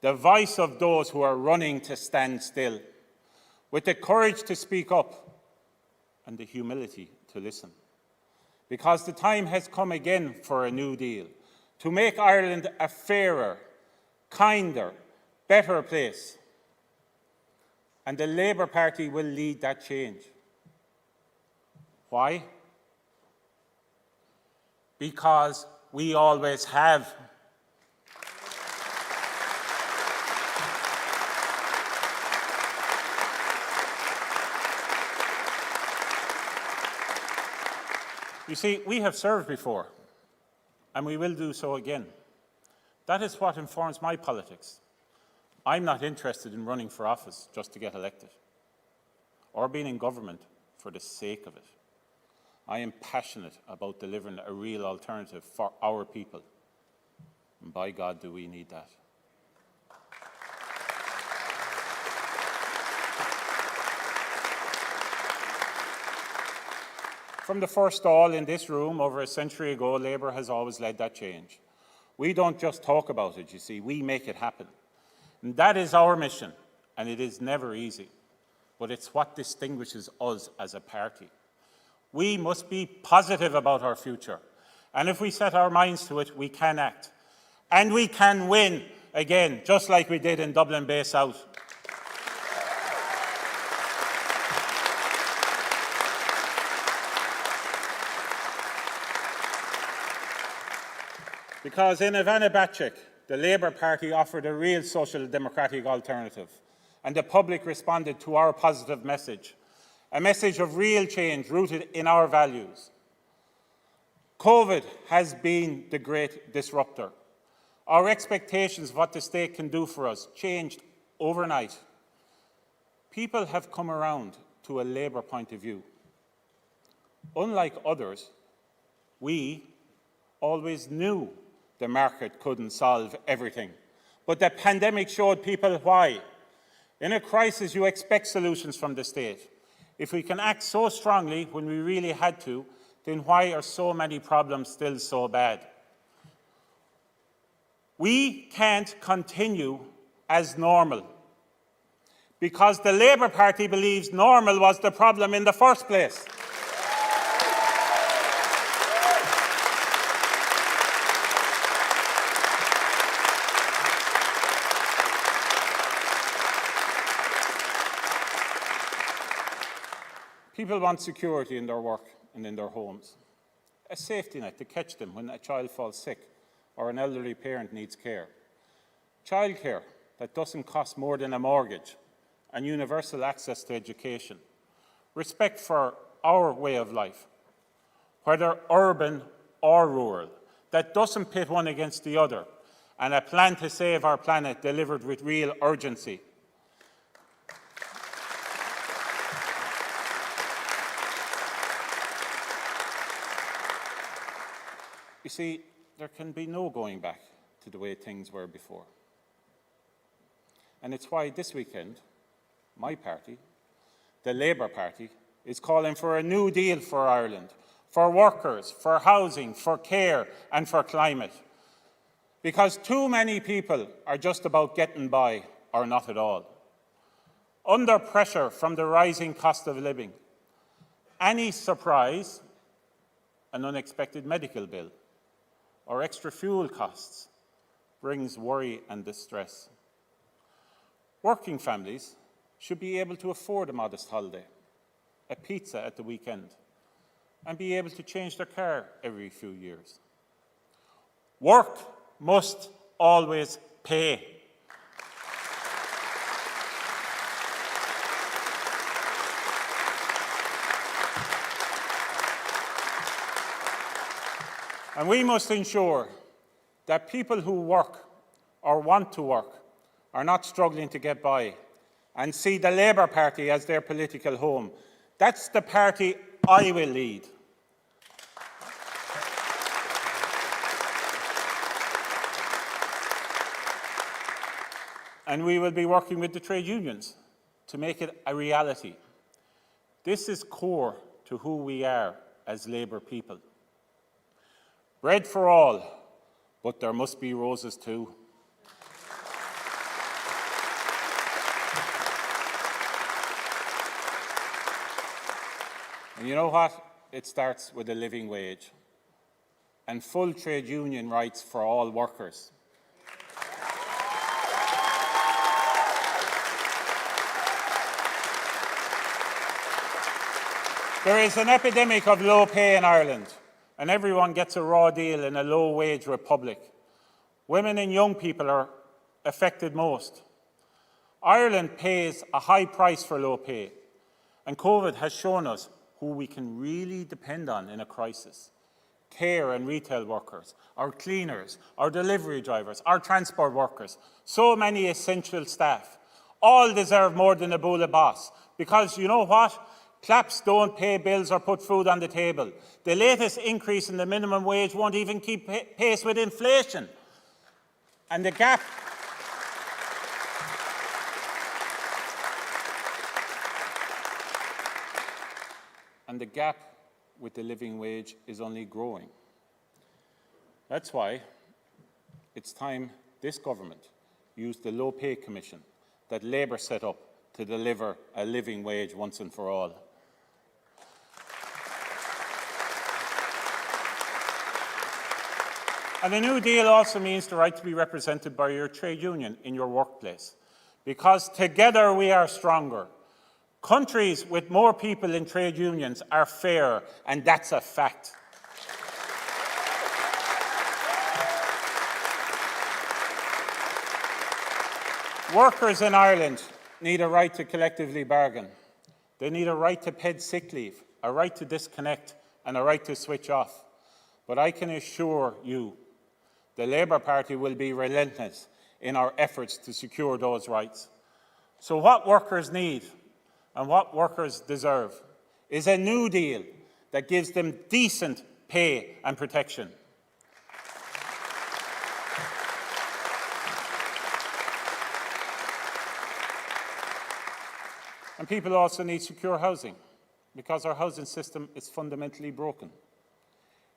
the voice of those who are running to stand still, with the courage to speak up and the humility to listen. Because the time has come again for a new deal, to make Ireland a fairer, kinder, better place. And the Labour Party will lead that change. Why? Because we always have. You see, we have served before, and we will do so again. That is what informs my politics. I'm not interested in running for office just to get elected, or being in government for the sake of it. I am passionate about delivering a real alternative for our people. And by God, do we need that. From the first all in this room over a century ago, Labour has always led that change. We don't just talk about it, you see, we make it happen. And that is our mission, and it is never easy, but it's what distinguishes us as a party. We must be positive about our future, and if we set our minds to it, we can act. And we can win again, just like we did in Dublin Bay South. Because in Ivana Bacik, the Labour Party offered a real social democratic alternative, and the public responded to our positive message, a message of real change rooted in our values. COVID has been the great disruptor. Our expectations of what the state can do for us changed overnight. People have come around to a Labour point of view. Unlike others, we always knew the market couldn't solve everything. But the pandemic showed people why. In a crisis, you expect solutions from the state. If we can act so strongly when we really had to, then why are so many problems still so bad? We can't continue as normal because the Labour Party believes normal was the problem in the first place. People want security in their work and in their homes, a safety net to catch them when a child falls sick or an elderly parent needs care, childcare that doesn't cost more than a mortgage, and universal access to education, respect for our way of life, whether urban or rural, that doesn't pit one against the other, and a plan to save our planet delivered with real urgency. You see, there can be no going back to the way things were before. And it's why this weekend, my party, the Labour Party, is calling for a new deal for Ireland, for workers, for housing, for care and for climate. Because too many people are just about getting by or not at all. Under pressure from the rising cost of living, any surprise, an unexpected medical bill, or extra fuel costs brings worry and distress. Working families should be able to afford a modest holiday, a pizza at the weekend, and be able to change their car every few years. Work must always pay. And we must ensure that people who work or want to work are not struggling to get by and see the Labour Party as their political home. That's the party I will lead. And we will be working with the trade unions to make it a reality. This is core to who we are as Labour people. Bread for all, but there must be roses too. And you know what? It starts with a living wage and full trade union rights for all workers. There is an epidemic of low pay in Ireland, and everyone gets a raw deal in a low-wage republic. Women and young people are affected most. Ireland pays a high price for low pay, and COVID has shown us who we can really depend on in a crisis. Care and retail workers, our cleaners, our delivery drivers, our transport workers, so many essential staff, all deserve more than a bowl of Boss. Because you know what? Claps don't pay bills or put food on the table. The latest increase in the minimum wage won't even keep pace with inflation. And the gap with the living wage is only growing. That's why it's time this government used the Low Pay Commission that Labour set up to deliver a living wage once and for all. And the New Deal also means the right to be represented by your trade union in your workplace, because together we are stronger. Countries with more people in trade unions are fairer, and that's a fact. Workers in Ireland need a right to collectively bargain. They need a right to paid sick leave, a right to disconnect, and a right to switch off. But I can assure you, the Labour Party will be relentless in our efforts to secure those rights. So what workers need and what workers deserve is a New Deal that gives them decent pay and protection. And people also need secure housing, because our housing system is fundamentally broken.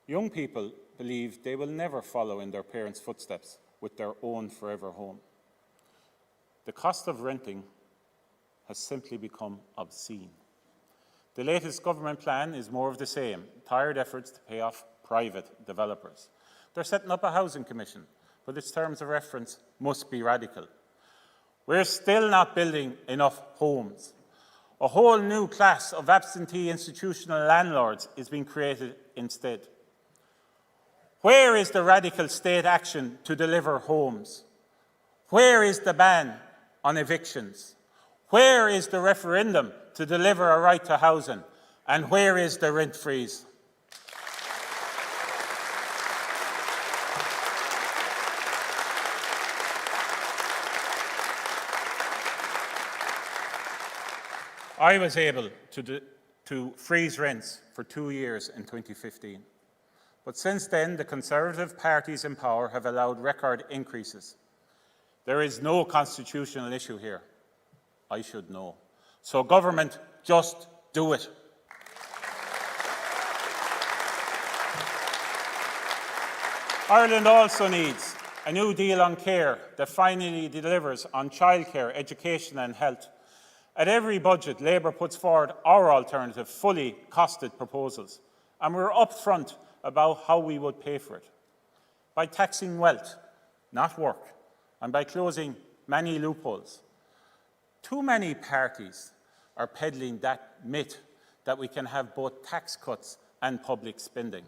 Young people believe they will never follow in their parents' footsteps with their own forever home. The cost of renting has simply become obscene. The latest government plan is more of the same, tired efforts to pay off private developers. They're setting up a housing commission, but its terms of reference must be radical. We're still not building enough homes. A whole new class of absentee institutional landlords is being created instead. Where is the radical state action to deliver homes? Where is the ban on evictions? Where is the referendum to deliver a right to housing? And where is the rent freeze? I was able to freeze rents for 2 years in 2015. But since then, the Conservative parties in power have allowed record increases. There is no constitutional issue here. I should know. So government, just do it. Ireland also needs a new deal on care that finally delivers on childcare, education and health. At every budget, Labour puts forward our alternative, fully costed proposals, and we're upfront about how we would pay for it. By taxing wealth, not work, and by closing many loopholes. Too many parties are peddling that myth that we can have both tax cuts and public spending.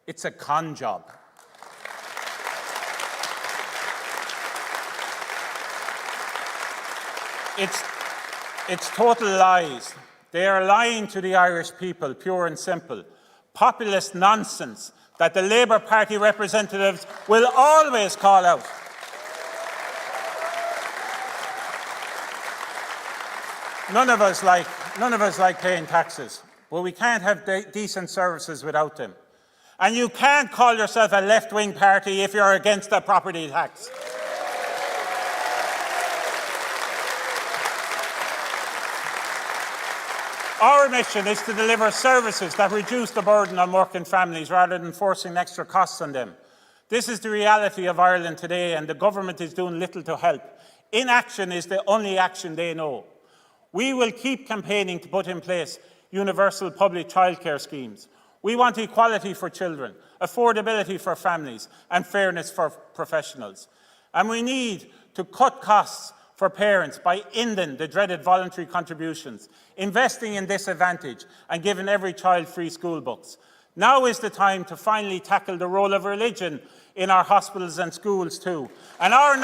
It's a con job. It's total lies. They are lying to the Irish people, pure and simple. Populist nonsense that the Labour Party representatives will always call out. None of us like paying taxes, but we can't have decent services without them. And you can't call yourself a left-wing party if you're against a property tax. Our mission is to deliver services that reduce the burden on working families rather than forcing extra costs on them. This is the reality of Ireland today, and the government is doing little to help. Inaction is the only action they know. We will keep campaigning to put in place universal public childcare schemes. We want equality for children, affordability for families, and fairness for professionals. And we need to cut costs for parents by ending the dreaded voluntary contributions, investing in disadvantage, and giving every child free school books. Now is the time to finally tackle the role of religion in our hospitals and schools too. And our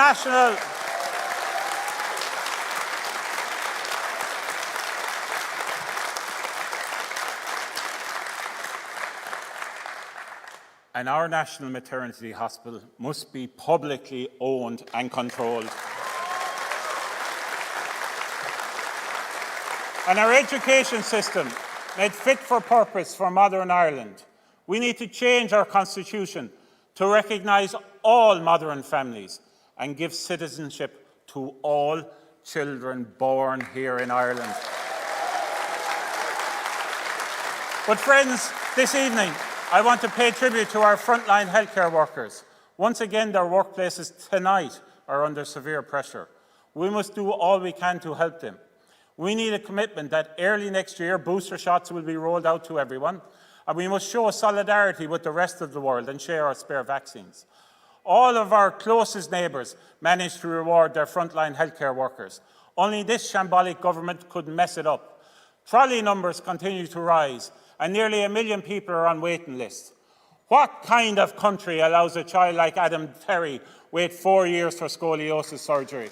national maternity hospital must be publicly owned and controlled. And our education system made fit for purpose for modern Ireland. We need to change our constitution to recognise all modern families and give citizenship to all children born here in Ireland. But friends, this evening I want to pay tribute to our frontline healthcare workers. Once again, their workplaces tonight are under severe pressure. We must do all we can to help them. We need a commitment that early next year booster shots will be rolled out to everyone, and we must show solidarity with the rest of the world and share our spare vaccines. All of our closest neighbours managed to reward their frontline healthcare workers. Only this shambolic government could mess it up. Trolley numbers continue to rise, and nearly 1 million people are on waiting lists. What kind of country allows a child like Adam Terry wait 4 years for scoliosis surgery?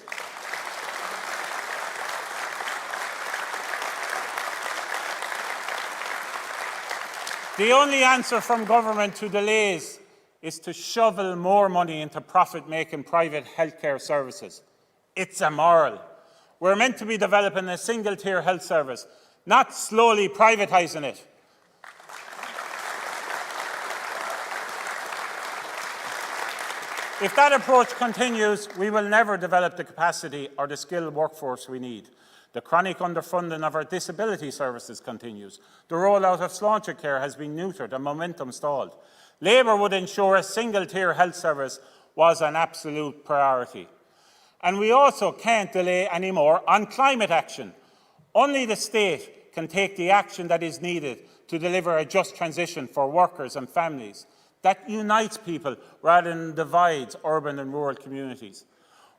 The only answer from government to delays is to shovel more money into profit-making private healthcare services. It's immoral. We're meant to be developing a single-tier health service, not slowly privatising it. If that approach continues, we will never develop the capacity or the skilled workforce we need. The chronic underfunding of our disability services continues. The rollout of Sláinte Care has been neutered and momentum stalled. Labour would ensure a single-tier health service was an absolute priority. And we also can't delay anymore on climate action. Only the state can take the action that is needed to deliver a just transition for workers and families that unites people rather than divides urban and rural communities.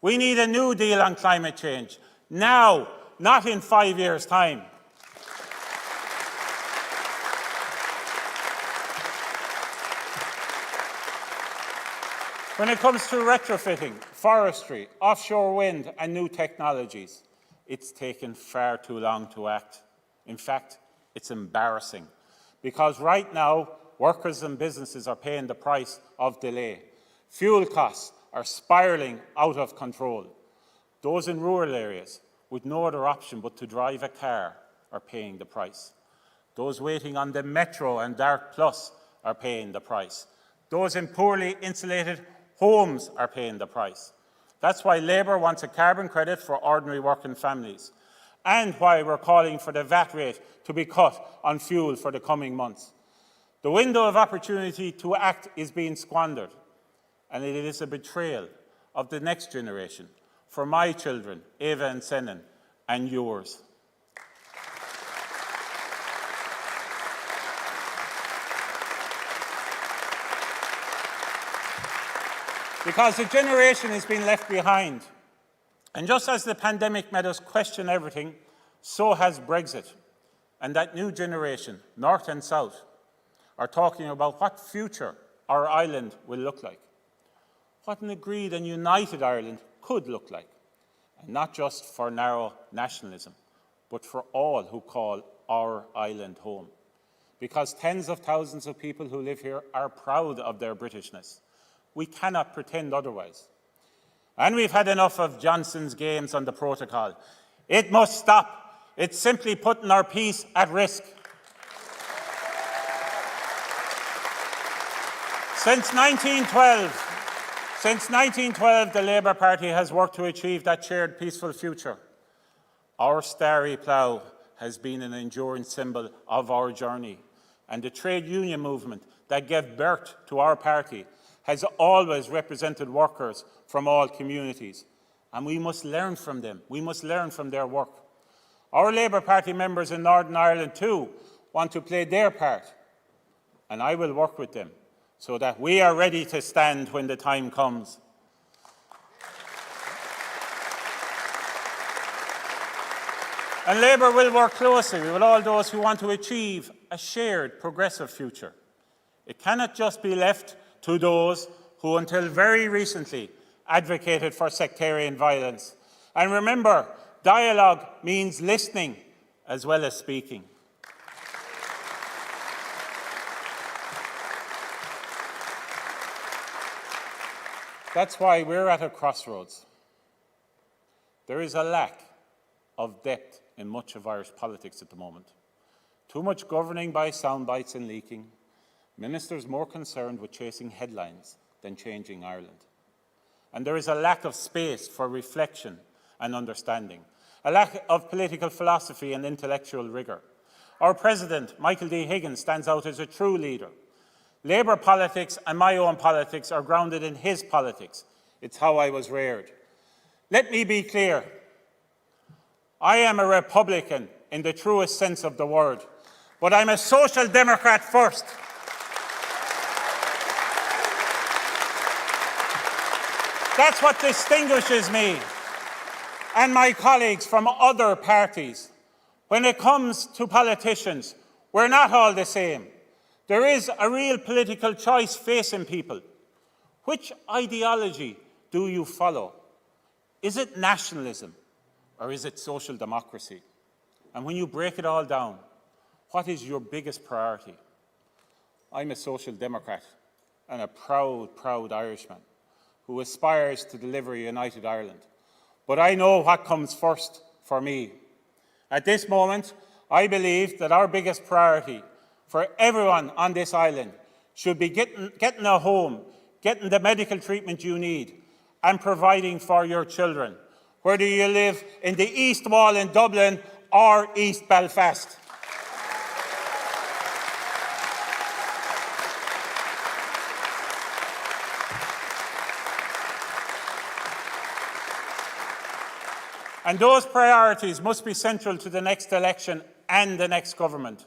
We need a new deal on climate change, now, not in 5 years' time. When it comes to retrofitting, forestry, offshore wind and new technologies, it's taken far too long to act. In fact, it's embarrassing, because right now, workers and businesses are paying the price of delay. Fuel costs are spiralling out of control. Those in rural areas with no other option but to drive a car are paying the price. Those waiting on the Metro and Dart Plus are paying the price. Those in poorly insulated homes are paying the price. That's why Labour wants a carbon credit for ordinary working families, and why we're calling for the VAT rate to be cut on fuel for the coming months. The window of opportunity to act is being squandered, and it is a betrayal of the next generation, for my children, Eva and Senan, and yours. Because a generation is being left behind. And just as the pandemic made us question everything, so has Brexit. And that new generation, North and South, are talking about what future our island will look like. What an agreed and united Ireland could look like. And not just for narrow nationalism, but for all who call our island home. Because tens of thousands of people who live here are proud of their Britishness. We cannot pretend otherwise. And we've had enough of Johnson's games on the protocol. It must stop. It's simply putting our peace at risk. Since 1912, the Labour Party has worked to achieve that shared peaceful future. Our starry plough has been an enduring symbol of our journey, and the trade union movement that gave birth to our party has always represented workers from all communities, and we must learn from them. We must learn from their work. Our Labour Party members in Northern Ireland too want to play their part, and I will work with them so that we are ready to stand when the time comes. And Labour will work closely with all those who want to achieve a shared progressive future. It cannot just be left to those who until very recently advocated for sectarian violence. And remember, dialogue means listening as well as speaking. That's why we're at a crossroads. There is a lack of depth in much of Irish politics at the moment. Too much governing by sound bites and leaking. Ministers more concerned with chasing headlines than changing Ireland. And there is a lack of space for reflection and understanding, a lack of political philosophy and intellectual rigour. Our President, Michael D. Higgins, stands out as a true leader. Labour politics and my own politics are grounded in his politics. It's how I was reared. Let me be clear. I am a Republican in the truest sense of the word, but I'm a Social Democrat first. That's what distinguishes me and my colleagues from other parties. When it comes to politicians, we're not all the same. There is a real political choice facing people. Which ideology do you follow? Is it nationalism or is it social democracy? And when you break it all down, what is your biggest priority? I'm a Social Democrat and a proud, proud Irishman who aspires to deliver a united Ireland. But I know what comes first for me. At this moment, I believe that our biggest priority for everyone on this island should be getting a home, getting the medical treatment you need, and providing for your children, whether you live in the East Wall in Dublin or East Belfast. And those priorities must be central to the next election and the next government.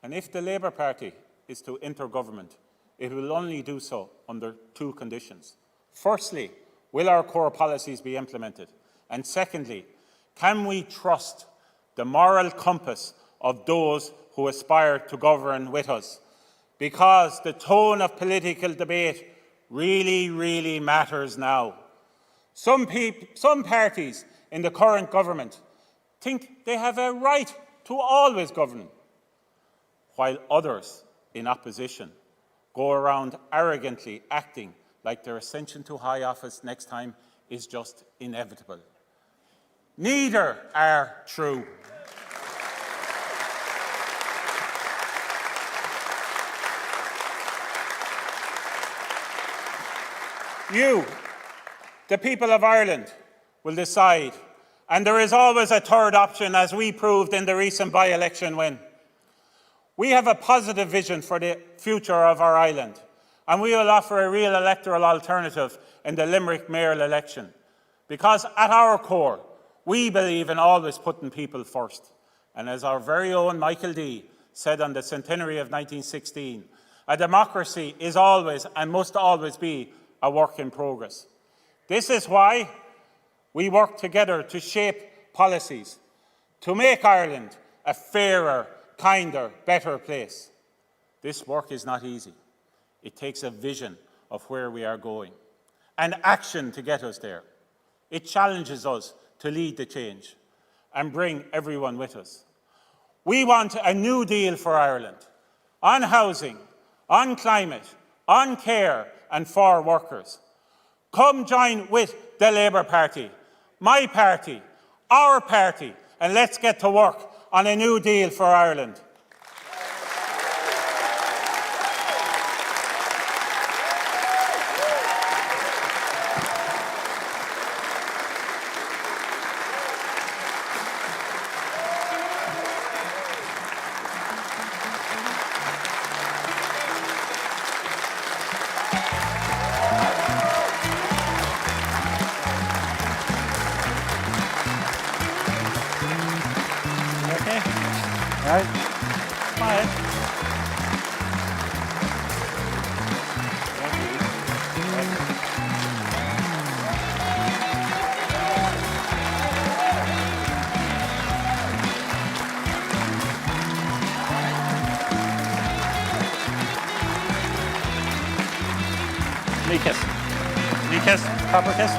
And if the Labour Party is to enter government, it will only do so under two conditions. Firstly, will our core policies be implemented? And secondly, can we trust the moral compass of those who aspire to govern with us? Because the tone of political debate really, really matters now. Some parties in the current government think they have a right to always govern, while others in opposition go around arrogantly acting like their ascension to high office next time is just inevitable. Neither are true. You, the people of Ireland, will decide, and there is always a third option, as we proved in the recent by-election win. We have a positive vision for the future of our island, and we will offer a real electoral alternative in the Limerick mayoral election. Because at our core, we believe in always putting people first. And as our very own Michael D. said on the centenary of 1916, a democracy is always and must always be a work in progress. This is why we work together to shape policies, to make Ireland a fairer, kinder, better place. This work is not easy. It takes a vision of where we are going and action to get us there. It challenges us to lead the change and bring everyone with us. We want a new deal for Ireland on housing, on climate, on care and for workers. Come join with the Labour Party, my party, our party, and let's get to work on a new deal for Ireland. Right? Smile. Knee kiss. Knee kiss. Proper kiss.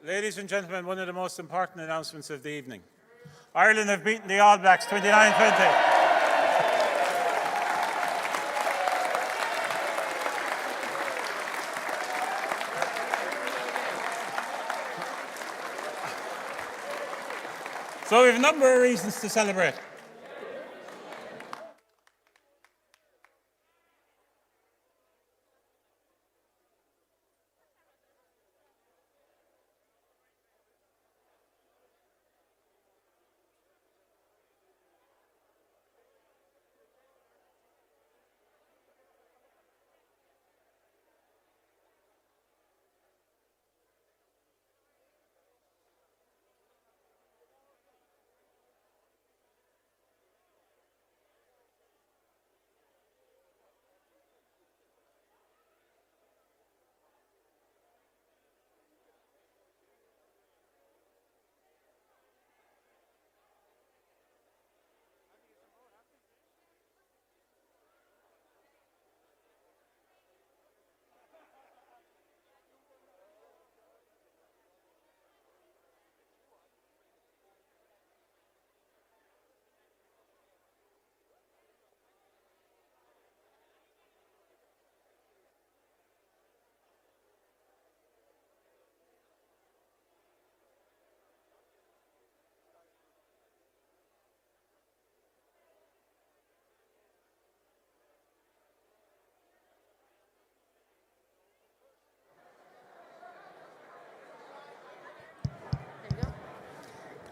Ladies and gentlemen, one of the most important announcements of the evening. Ireland have beaten the All Blacks 29-20. So we have a number of reasons to celebrate.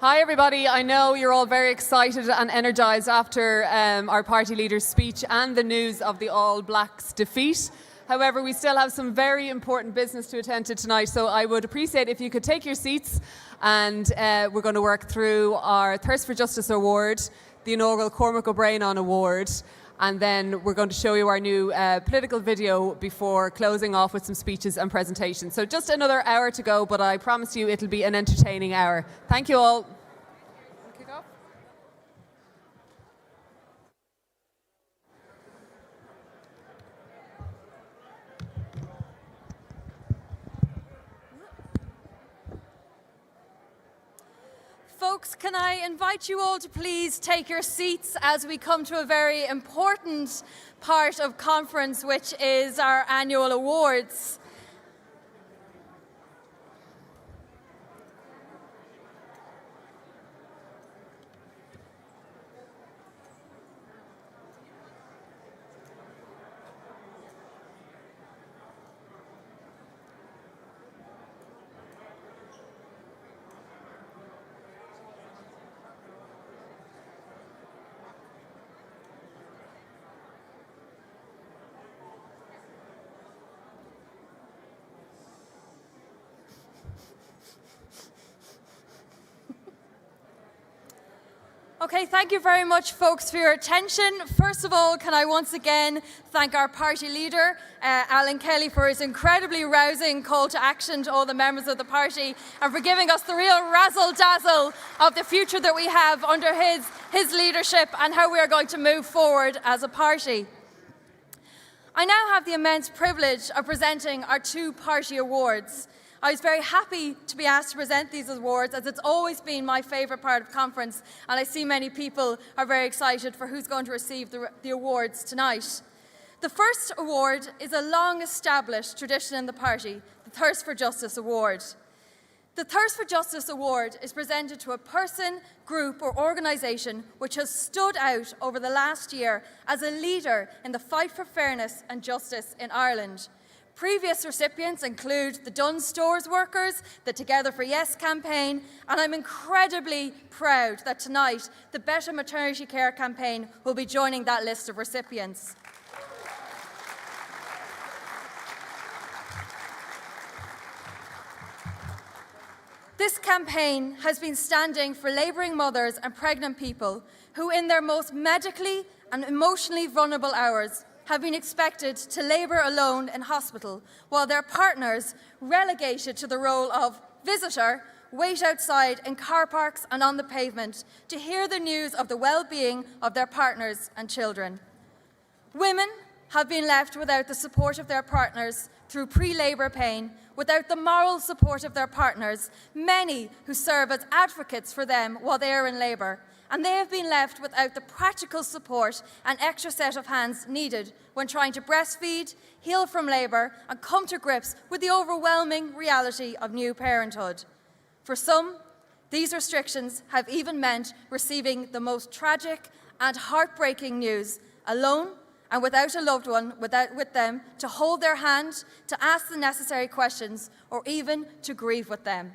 Hi everybody, I know you're all very excited and energised after our party leader's speech and the news of the All Blacks defeat. However, we still have some very important business to attend to tonight, so I would appreciate if you could take your seats, and we're going to work through our Thirst for Justice Award, the inaugural Cormac O'Brien Award, and then we're going to show you our new political video before closing off with some speeches and presentations. So just another hour to go, but I promise you it'll be an entertaining hour. Thank you all. Kick off. Folks, can I invite you all to please take your seats as we come to a very important part of conference, which is our annual awards. Okay, thank you very much, folks, for your attention. First of all, can I once again thank our party leader, Alan Kelly, for his incredibly rousing call to action to all the members of the party and for giving us the real razzle-dazzle of the future that we have under his leadership and how we are going to move forward as a party. I now have the immense privilege of presenting our two party awards. I was very happy to be asked to present these awards, as it's always been my favourite part of conference, and I see many people are very excited for who's going to receive the awards tonight. The first award is a long-established tradition in the party, the Thirst for Justice Award. The Thirst for Justice Award is presented to a person, group or organisation which has stood out over the last year as a leader in the fight for fairness and justice in Ireland. Previous recipients include the Dunnes Stores workers, the Together for Yes campaign, and I'm incredibly proud that tonight the Better Maternity Care campaign will be joining that list of recipients. This campaign has been standing for labouring mothers and pregnant people who, in their most medically and emotionally vulnerable hours, have been expected to labour alone in hospital while their partners, relegated to the role of visitor, wait outside in car parks and on the pavement to hear the news of the well-being of their partners and children. Women have been left without the support of their partners through pre-labour pain, without the moral support of their partners, many who serve as advocates for them while they are in labour, and they have been left without the practical support and extra set of hands needed when trying to breastfeed, heal from labour and come to grips with the overwhelming reality of new parenthood. For some, these restrictions have even meant receiving the most tragic and heartbreaking news alone and without a loved one with them to hold their hand, to ask the necessary questions or even to grieve with them.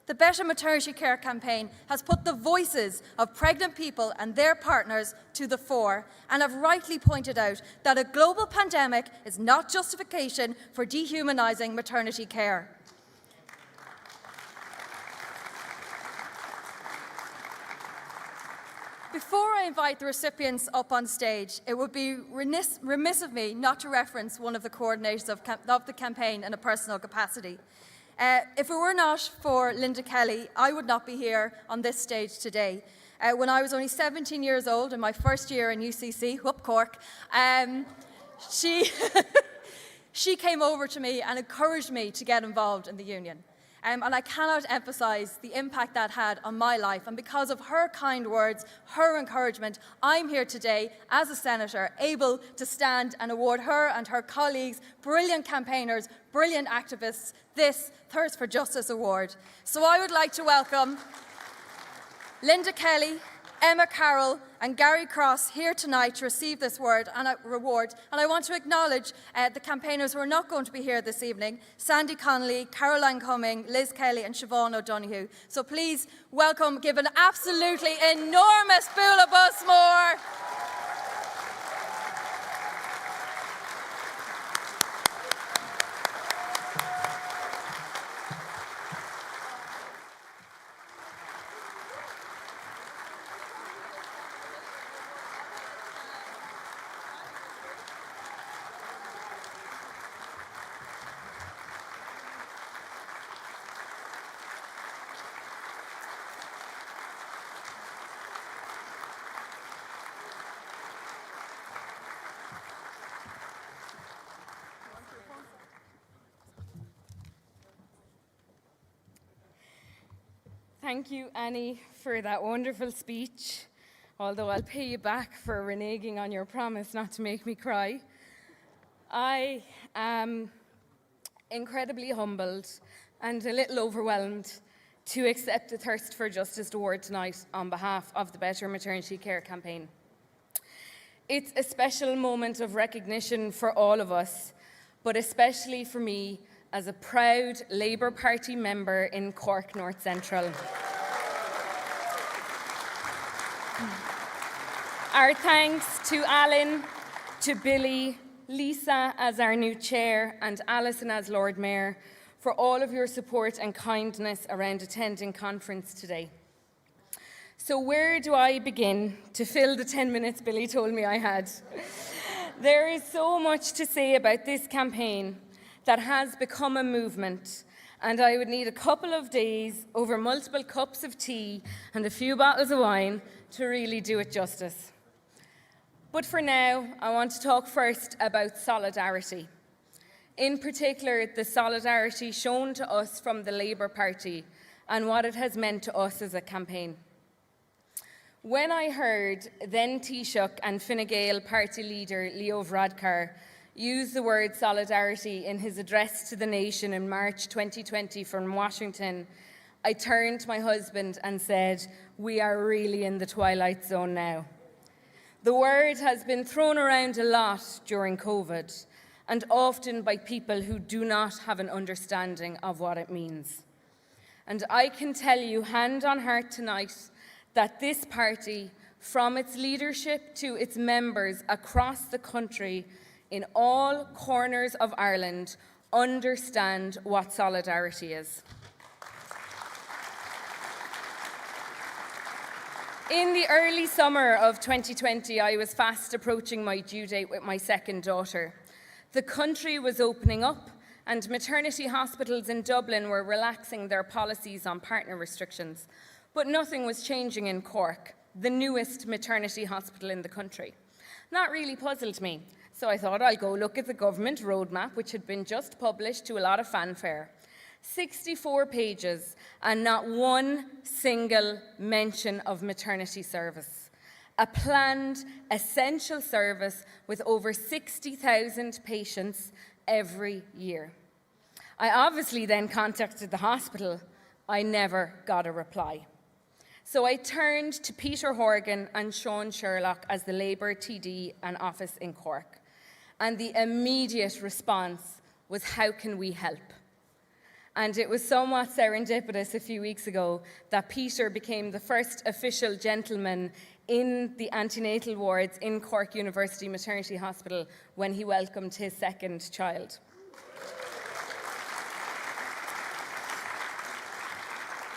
The Better Maternity Care campaign has put the voices of pregnant people and their partners to the fore and have rightly pointed out that a global pandemic is not justification for dehumanising maternity care. Before I invite the recipients up on stage, it would be remiss of me not to reference one of the coordinators of the campaign in a personal capacity. If it were not for Linda Kelly, I would not be here on this stage today. When I was only 17 years old in my first year in UCC, whoop Cork, she came over to me and encouraged me to get involved in the union. And I cannot emphasise the impact that had on my life. And because of her kind words, her encouragement, I'm here today as a senator, able to stand and award her and her colleagues, brilliant campaigners, brilliant activists, this Thirst for Justice Award. So I would like to welcome Linda Kelly, Emma Carroll and Gary Cross here tonight to receive this reward. And I want to acknowledge the campaigners who are not going to be here this evening: Sandy Connolly, Caroline Cumming, Liz Kelly and Siobhan O'Donoghue. So please welcome, give an absolutely enormous Bula Busmore. Thank you, Annie, for that wonderful speech, although I'll pay you back for reneging on your promise not to make me cry. I am incredibly humbled and a little overwhelmed to accept the Thirst for Justice Award tonight on behalf of the Better Maternity Care campaign. It's a special moment of recognition for all of us, but especially for me as a proud Labour Party member in Cork North Central. Our thanks to Alan, to Billy, Lisa as our new chair and Alison as Lord Mayor for all of your support and kindness around attending conference today. So where do I begin to fill the 10 minutes Billy told me I had? There is so much to say about this campaign that has become a movement, and I would need a couple of days over multiple cups of tea and a few bottles of wine to really do it justice. But for now, I want to talk first about solidarity. In particular, the solidarity shown to us from the Labour Party and what it has meant to us as a campaign. When I heard then Taoiseach and Fine Gael party leader Leo Varadkar use the word solidarity in his address to the nation in March 2020 from Washington, I turned to my husband and said, "We are really in the twilight zone now." The word has been thrown around a lot during COVID, and often by people who do not have an understanding of what it means. And I can tell you, hand on heart tonight, that this party, from its leadership to its members across the country, in all corners of Ireland, understand what solidarity is. In the early summer of 2020, I was fast approaching my due date with my second daughter. The country was opening up, and maternity hospitals in Dublin were relaxing their policies on partner restrictions. But nothing was changing in Cork, the newest maternity hospital in the country. That really puzzled me, so I thought I'll go look at the government roadmap, which had been just published to a lot of fanfare. 64 pages and not one single mention of maternity service. A planned, essential service with over 60,000 patients every year. I obviously then contacted the hospital. I never got a reply. So I turned to Peter Horgan and Sean Sherlock as the Labour TD and office in Cork. And the immediate response was, "How can we help?" And it was somewhat serendipitous a few weeks ago that Peter became the first official gentleman in the antenatal wards in Cork University Maternity Hospital when he welcomed his second child.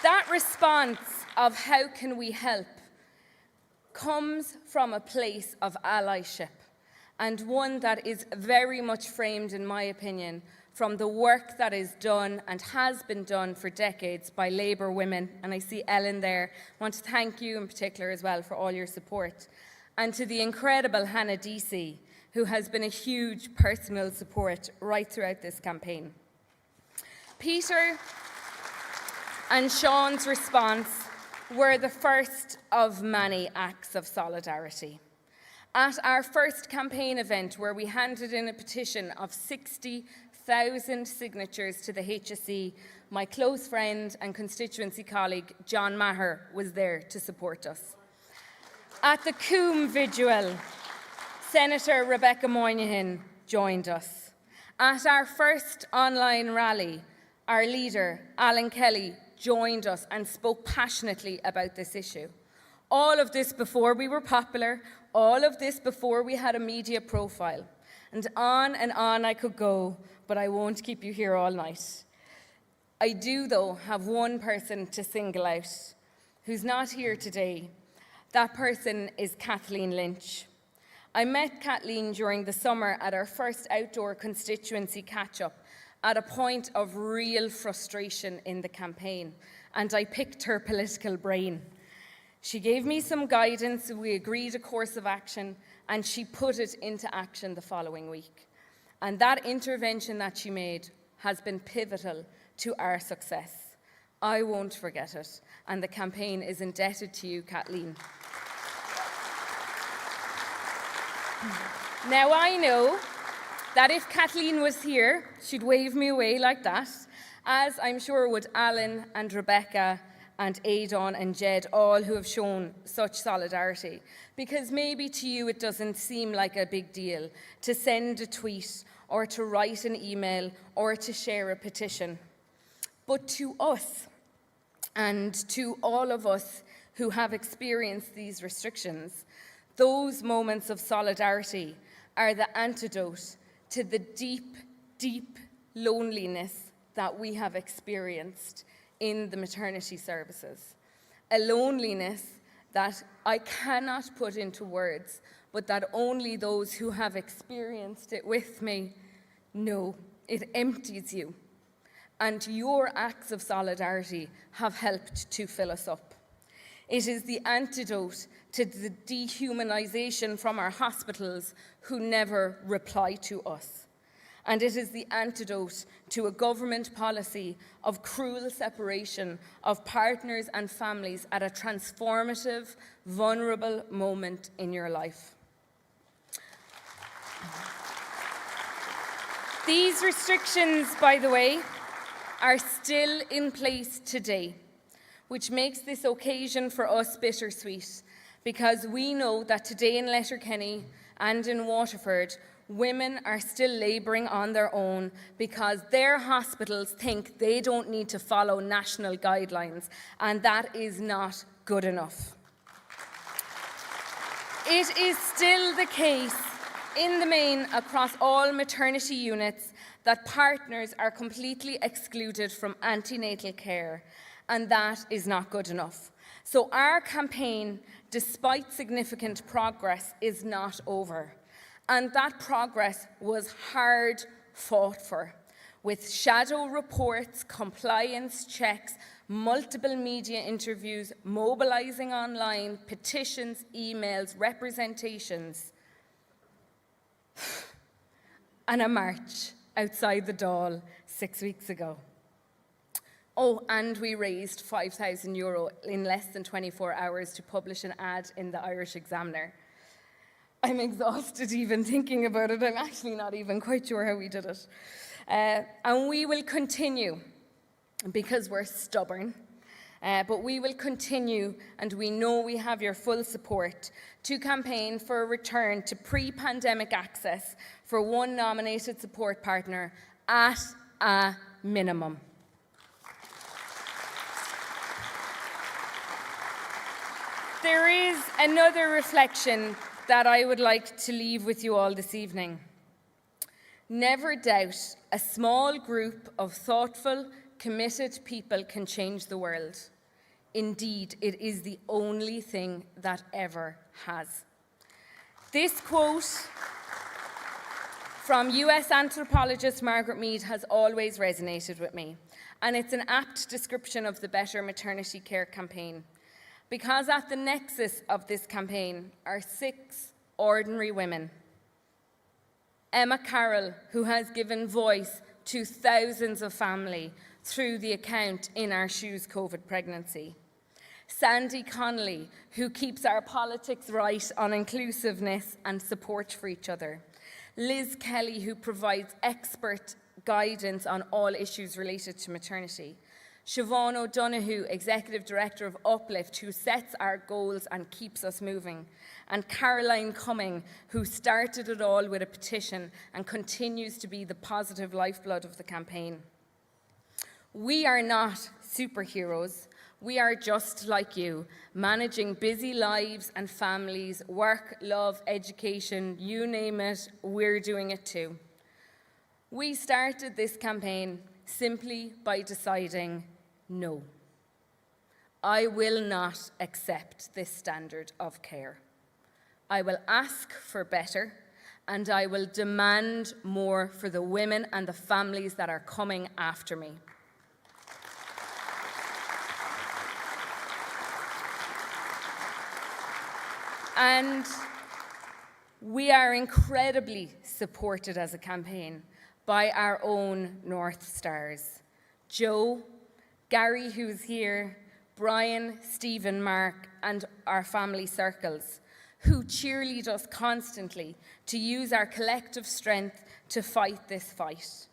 That response of "how can we help" comes from a place of allyship, and one that is very much framed, in my opinion, from the work that is done and has been done for decades by Labour women. And I see Ellen there. I want to thank you in particular as well for all your support. And to the incredible Hannah Deasy, who has been a huge personal support right throughout this campaign. Peter and Sean's response were the first of many acts of solidarity. At our first campaign event, where we handed in a petition of 60,000 signatures to the HSE, my close friend and constituency colleague John Maher was there to support us. At the Coombe Vigil, Senator Rebecca Moynihan joined us. At our first online rally, our leader, Alan Kelly, joined us and spoke passionately about this issue. All of this before we were popular, all of this before we had a media profile. And on I could go, but I won't keep you here all night. I do, though, have one person to single out who's not here today. That person is Kathleen Lynch. I met Kathleen during the summer at our first outdoor constituency catch-up at a point of real frustration in the campaign, and I picked her political brain. She gave me some guidance, we agreed a course of action, and she put it into action the following week. And that intervention that she made has been pivotal to our success. I won't forget it, and the campaign is indebted to you, Kathleen. Now I know that if Kathleen was here, she'd wave me away like that, as I'm sure would Alan and Rebecca and Aidan and Jed, all who have shown such solidarity. Because maybe to you it doesn't seem like a big deal to send a tweet or to write an email or to share a petition. But to us, and to all of us who have experienced these restrictions, those moments of solidarity are the antidote to the deep, deep loneliness that we have experienced in the maternity services. A loneliness that I cannot put into words, but that only those who have experienced it with me know. It empties you, and your acts of solidarity have helped to fill us up. It is the antidote to the dehumanisation from our hospitals who never reply to us. And it is the antidote to a government policy of cruel separation of partners and families at a transformative, vulnerable moment in your life. These restrictions, by the way, are still in place today, which makes this occasion for us bittersweet, because we know that today in Letterkenny and in Waterford, women are still labouring on their own because their hospitals think they don't need to follow national guidelines, and that is not good enough. It is still the case in the main across all maternity units that partners are completely excluded from antenatal care, and that is not good enough. So our campaign, despite significant progress, is not over. And that progress was hard fought for, with shadow reports, compliance checks, multiple media interviews, mobilising online, petitions, emails, representations, and a march outside the Dáil 6 weeks ago. Oh, and we raised €5,000 in less than 24 hours to publish an ad in the Irish Examiner. I'm exhausted even thinking about it. I'm actually not even quite sure how we did it. And we will continue, because we're stubborn, but we will continue, and we know we have your full support, to campaign for a return to pre-pandemic access for one nominated support partner at a minimum. There is another reflection that I would like to leave with you all this evening. Never doubt a small group of thoughtful, committed people can change the world. Indeed, it is the only thing that ever has. This quote from US anthropologist Margaret Mead has always resonated with me, and it's an apt description of the Better Maternity Care campaign. Because at the nexus of this campaign are 6 ordinary women. Emma Carroll, who has given voice to thousands of families through the account In Our Shoes COVID Pregnancy. Sandy Connolly, who keeps our politics right on inclusiveness and support for each other. Liz Kelly, who provides expert guidance on all issues related to maternity. Siobhan O'Donoghue, Executive Director of Uplift, who sets our goals and keeps us moving. And Caroline Cumming, who started it all with a petition and continues to be the positive lifeblood of the campaign. We are not superheroes. We are just like you, managing busy lives and families, work, love, education, you name it, we're doing it too. We started this campaign simply by deciding no. I will not accept this standard of care. I will ask for better, and I will demand more for the women and the families that are coming after me. And we are incredibly supported as a campaign by our own North Stars. Joe, Gary, who's here, Brian, Stephen, Mark, and our family circles, who cheerlead us constantly to use our collective strength to fight this fight.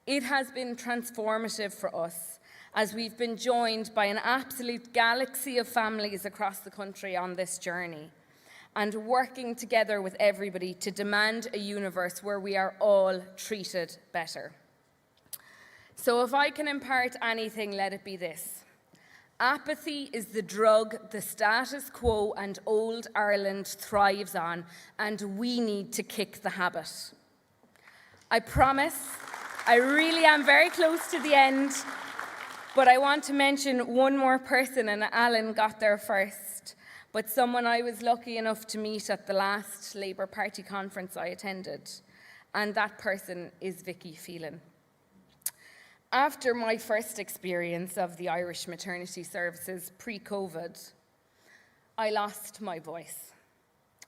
It has been transformative for us, as we've been joined by an absolute galaxy of families across the country on this journey, and working together with everybody to demand a universe where we are all treated better. So if I can impart anything, let it be this. Apathy is the drug the status quo and old Ireland thrives on, and we need to kick the habit. I promise, I really am very close to the end, but I want to mention one more person, and Alan got there first. but someone I was lucky enough to meet at the last Labour Party conference I attended, and that person is Vicky Phelan. After my first experience of the Irish maternity services pre-COVID, I lost my voice,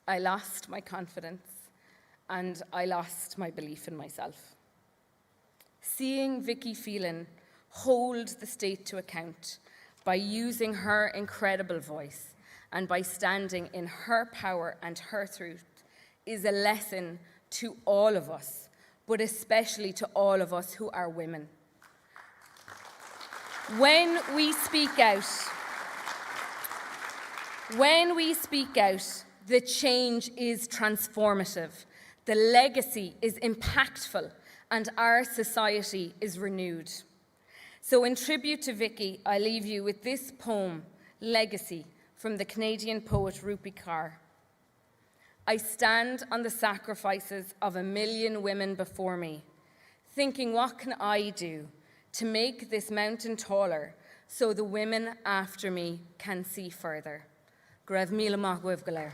I lost my confidence, and I lost my belief in myself. Seeing Vicky Phelan hold the state to account by using her incredible voice and by standing in her power and her truth is a lesson to all of us, but especially to all of us who are women. When we speak out, the change is transformative, the legacy is impactful, and our society is renewed. So in tribute to Vicky, I leave you with this poem, Legacy, from the Canadian poet Rupi Kaur. I stand on the sacrifices of 1 million women before me, thinking, what can I do to make this mountain taller so the women after me can see further? Grev míle maith uibh go léir.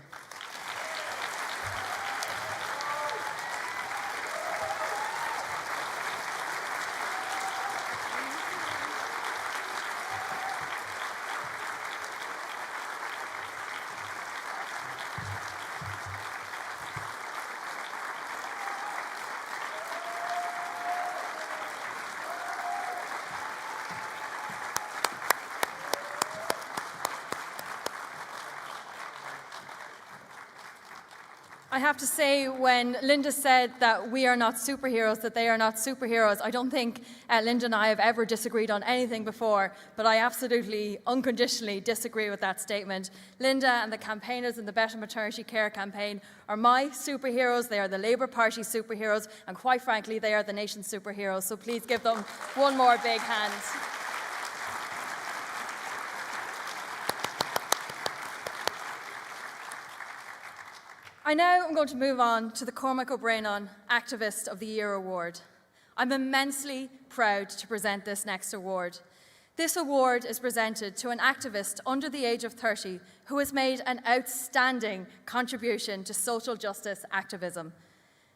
I have to say, when Linda said that we are not superheroes, that they are not superheroes, I don't think Linda and I have ever disagreed on anything before, but I absolutely, unconditionally disagree with that statement. Linda and the campaigners in the Better Maternity Care campaign are my superheroes, they are the Labour Party superheroes, and quite frankly, they are the nation's superheroes, so please give them one more big hand. I now am going to move on to the Cormac O'Brien Activist of the Year Award. I'm immensely proud to present this next award. This award is presented to an activist under the age of 30 who has made an outstanding contribution to social justice activism.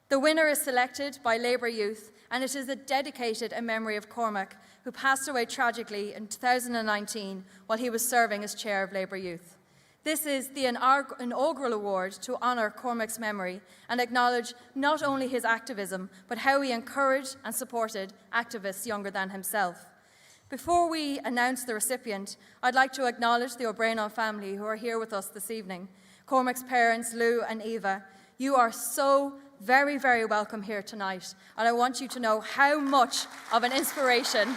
The winner is selected by Labour Youth, and it is dedicated in memory of Cormac, who passed away tragically in 2019 while he was serving as chair of Labour Youth. This is the inaugural award to honour Cormac's memory and acknowledge not only his activism, but how he encouraged and supported activists younger than himself. Before we announce the recipient, I'd like to acknowledge the O'Brien family who are here with us this evening. Cormac's parents, Lou and Eva, you are so very, very welcome here tonight, and I want you to know how much of an inspiration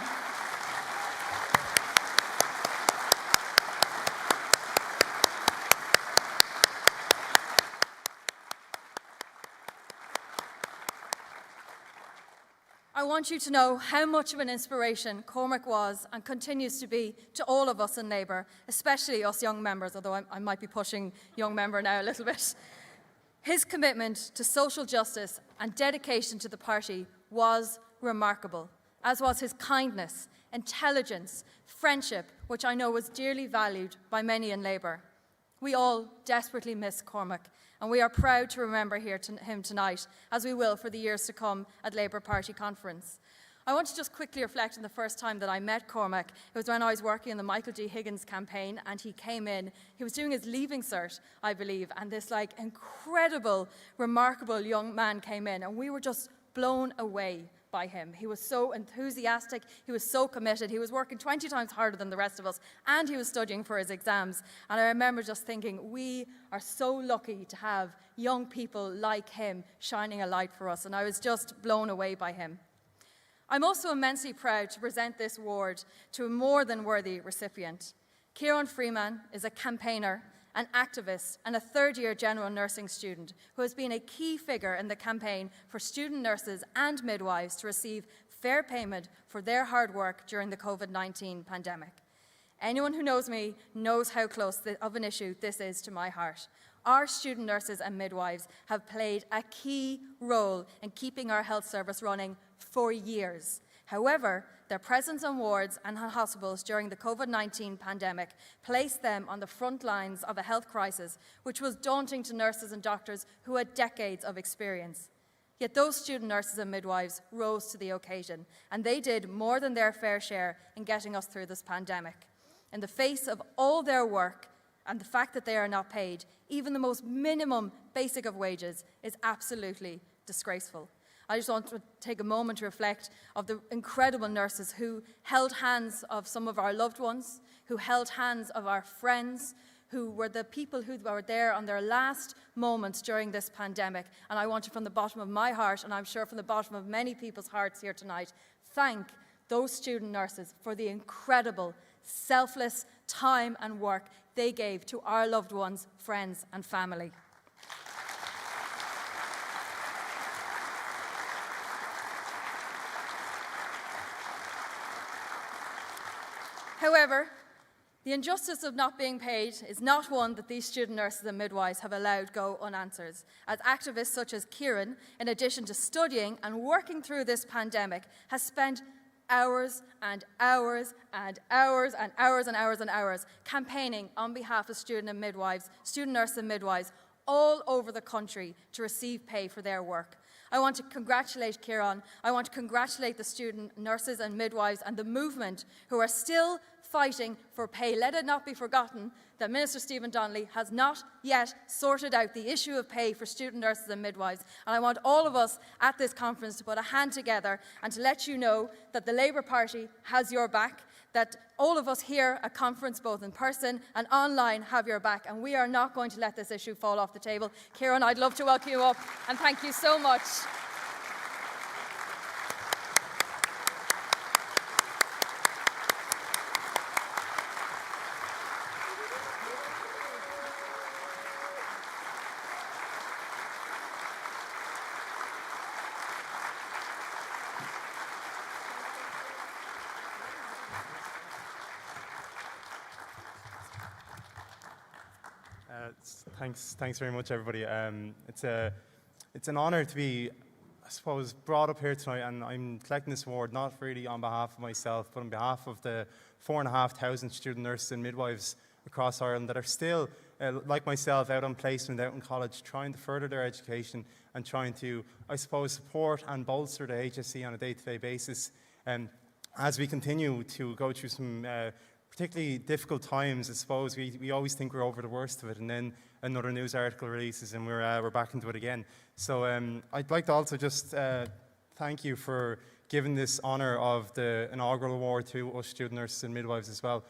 Cormac was and continues to be to all of us in Labour, especially us young members, although I might be pushing young member now a little bit. His commitment to social justice and dedication to the party was remarkable, as was his kindness, intelligence, friendship, which I know was dearly valued by many in Labour. We all desperately miss Cormac, and we are proud to remember him tonight, as we will for the years to come at Labour Party Conference. I want to just quickly reflect on the first time that I met Cormac. It was when I was working in the Michael D. Higgins campaign, and he came in. He was doing his Leaving Cert, I believe, and this incredible, remarkable young man came in, and we were just blown away by him. He was so enthusiastic, he was so committed, he was working 20 times harder than the rest of us, and he was studying for his exams. And I remember just thinking, we are so lucky to have young people like him shining a light for us, and I was just blown away by him. I'm also immensely proud to present this award to a more than worthy recipient. Kieran Freeman is a campaigner, an activist, and a third-year general nursing student who has been a key figure in the campaign for student nurses and midwives to receive fair payment for their hard work during the COVID-19 pandemic. Anyone who knows me knows how close of an issue this is to my heart. Our student nurses and midwives have played a key role in keeping our health service running for years. However, their presence on wards and hospitals during the COVID-19 pandemic placed them on the front lines of a health crisis, which was daunting to nurses and doctors who had decades of experience. Yet those student nurses and midwives rose to the occasion, and they did more than their fair share in getting us through this pandemic. In the face of all their work and the fact that they are not paid, even the most minimum basic of wages is absolutely disgraceful. I just want to take a moment to reflect of the incredible nurses who held hands of some of our loved ones, who held hands of our friends, who were the people who were there on their last moments during this pandemic. And I want to, from the bottom of my heart, and I'm sure from the bottom of many people's hearts here tonight, thank those student nurses for the incredible, selfless time and work they gave to our loved ones, friends and family. However, the injustice of not being paid is not one that these student nurses and midwives have allowed go unanswered, as activists such as Kieran, in addition to studying and working through this pandemic, has spent hours and hours and hours and hours and hours and hours campaigning on behalf of student nurses and midwives all over the country to receive pay for their work. I want to congratulate Kieran. I want to congratulate the student nurses and midwives and the movement who are still fighting for pay. Let it not be forgotten that Minister Stephen Donnelly has not yet sorted out the issue of pay for student nurses and midwives. And I want all of us at this conference to put a hand together and to let you know that the Labour Party has your back, that all of us here at conference, both in person and online, have your back, and we are not going to let this issue fall off the table. Kieran, I'd love to welcome you up, and thank you so much. Thanks very much, everybody. It's an honour to be, I suppose, brought up here tonight, and I'm collecting this award not really on behalf of myself, but on behalf of the 4,500 student nurses and midwives across Ireland that are still, like myself, out on placement, out in college, trying to further their education and trying to, I suppose, support and bolster the HSE on a day-to-day basis. As we continue to go through some particularly difficult times, I suppose, we always think we're over the worst of it, and then another news article releases and we're back into it again. So I'd like to also just thank you for giving this honour of the inaugural award to us student nurses and midwives as well.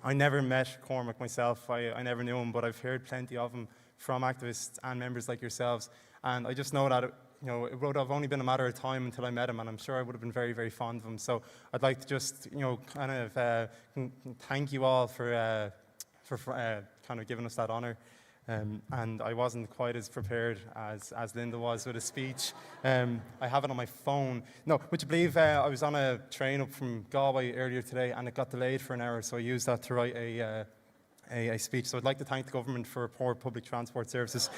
I never met Cormac myself, I never knew him, but I've heard plenty of him from activists and members like yourselves, and I just know that it would have only been a matter of time until I met him, and I'm sure I would have been very, very fond of him. So I'd like to just, kind of thank you all for kind of giving us that honour. And I wasn't quite as prepared as Linda was with a speech. I have it on my phone. No, would you believe I was on a train up from Galway earlier today, and it got delayed for an hour, so I used that to write a speech. So I'd like to thank the government for poor public transport services.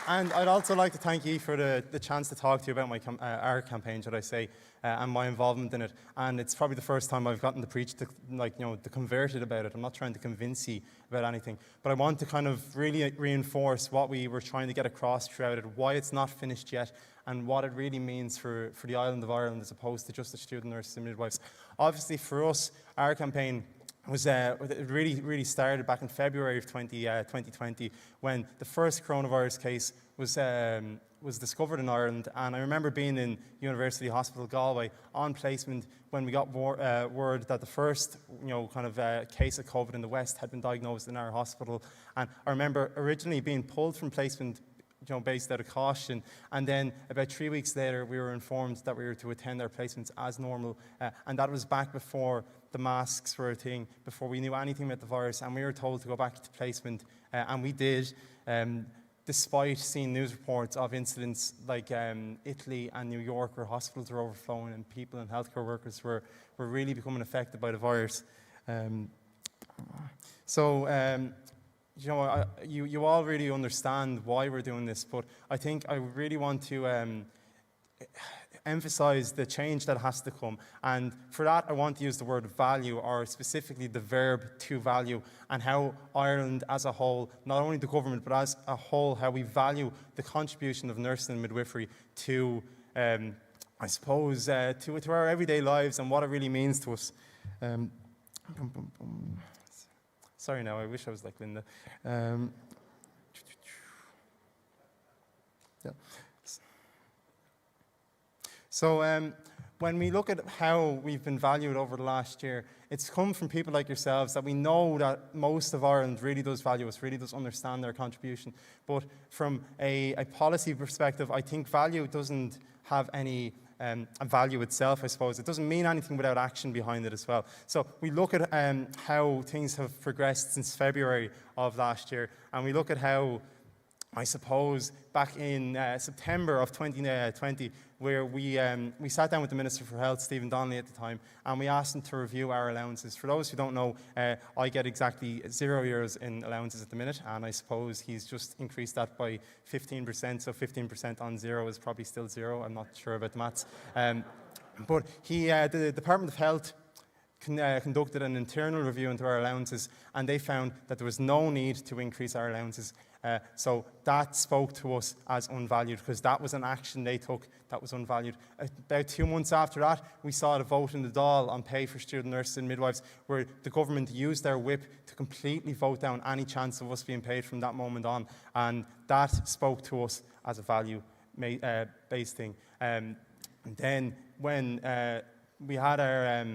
And I'd also like to thank you for the chance to talk to you about our campaign, should I say, and my involvement in it. And it's probably the first time I've gotten to preach to, the converted about it. I'm not trying to convince you about anything, but I want to kind of really reinforce what we were trying to get across throughout it, why it's not finished yet, and what it really means for the island of Ireland as opposed to just the student nurses and midwives. Obviously, for us, our campaign it really started back in February of 2020 when the first coronavirus case was discovered in Ireland. And I remember being in University Hospital Galway on placement when we got word that the first case of COVID in the West had been diagnosed in our hospital. And I remember originally being pulled from placement based out of caution, and then about 3 weeks later we were informed that we were to attend our placements as normal, and that was back before the masks were a thing, before we knew anything about the virus, and we were told to go back to placement, and we did, despite seeing news reports of incidents like Italy and New York where hospitals were overflowing and people and healthcare workers were really becoming affected by the virus. you know, you all really understand why we're doing this, but I think I really want to emphasize the change that has to come. And for that, I want to use the word value, or specifically the verb to value, and how Ireland as a whole, not only the government, but as a whole, how we value the contribution of nursing and midwifery to, I suppose, to our everyday lives and what it really means to us. Sorry now, I wish I was like Linda. Yeah. So when we look at how we've been valued over the last year, it's come from people like yourselves that we know that most of Ireland really does value us, really does understand their contribution. But from a policy perspective, I think value doesn't have any a value itself, I suppose. It doesn't mean anything without action behind it as well. So we look at how things have progressed since February of last year, and we look at how, I suppose, back in September of 2020, where we sat down with the Minister for Health, Stephen Donnelly at the time, and we asked him to review our allowances. For those who don't know, I get exactly 0 euros in allowances at the minute, and I suppose he's just increased that by 15%, so 15% on 0 is probably still 0. I'm not sure about the maths. But the Department of Health conducted an internal review into our allowances, and they found that there was no need to increase our allowances. So that spoke to us as unvalued, because that was an action they took that was unvalued. About 2 months after that, we saw the vote in the Dáil on pay for student nurses and midwives, where the government used their whip to completely vote down any chance of us being paid from that moment on. And that spoke to us as a value-based thing. And then when we had our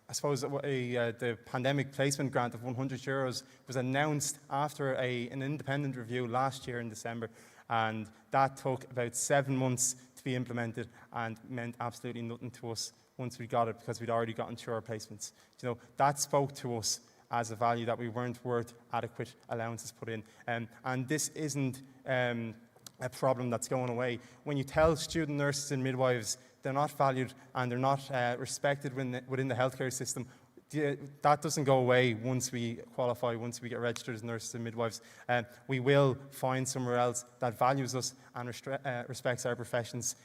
I suppose the pandemic placement grant of €100 was announced after an independent review last year in December, and that took about 7 months to be implemented and meant absolutely nothing to us once we got it, because we'd already gotten through our placements. You know, that spoke to us as a value that we weren't worth adequate allowances put in. And this isn't a problem that's going away. When you tell student nurses and midwives they're not valued and they're not respected within the healthcare system, that doesn't go away once we qualify, once we get registered as nurses and midwives. We will find somewhere else that values us and respects our professions.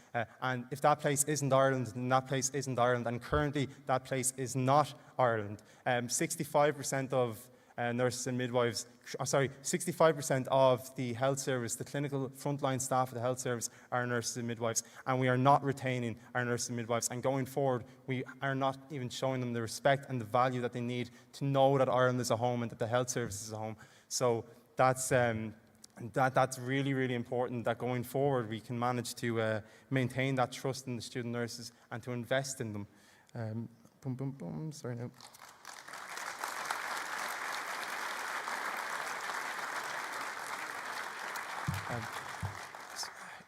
And if that place isn't Ireland, then that place isn't Ireland. And currently, that place is not Ireland. 65% of nurses and midwives, 65% of the health service, the clinical frontline staff of the health service are nurses and midwives, and we are not retaining our nurses and midwives. And going forward, we are not even showing them the respect and the value that they need to know that Ireland is a home and that the health service is a home. So that's really, really important, that going forward we can manage to maintain that trust in the student nurses and to invest in them. Sorry now.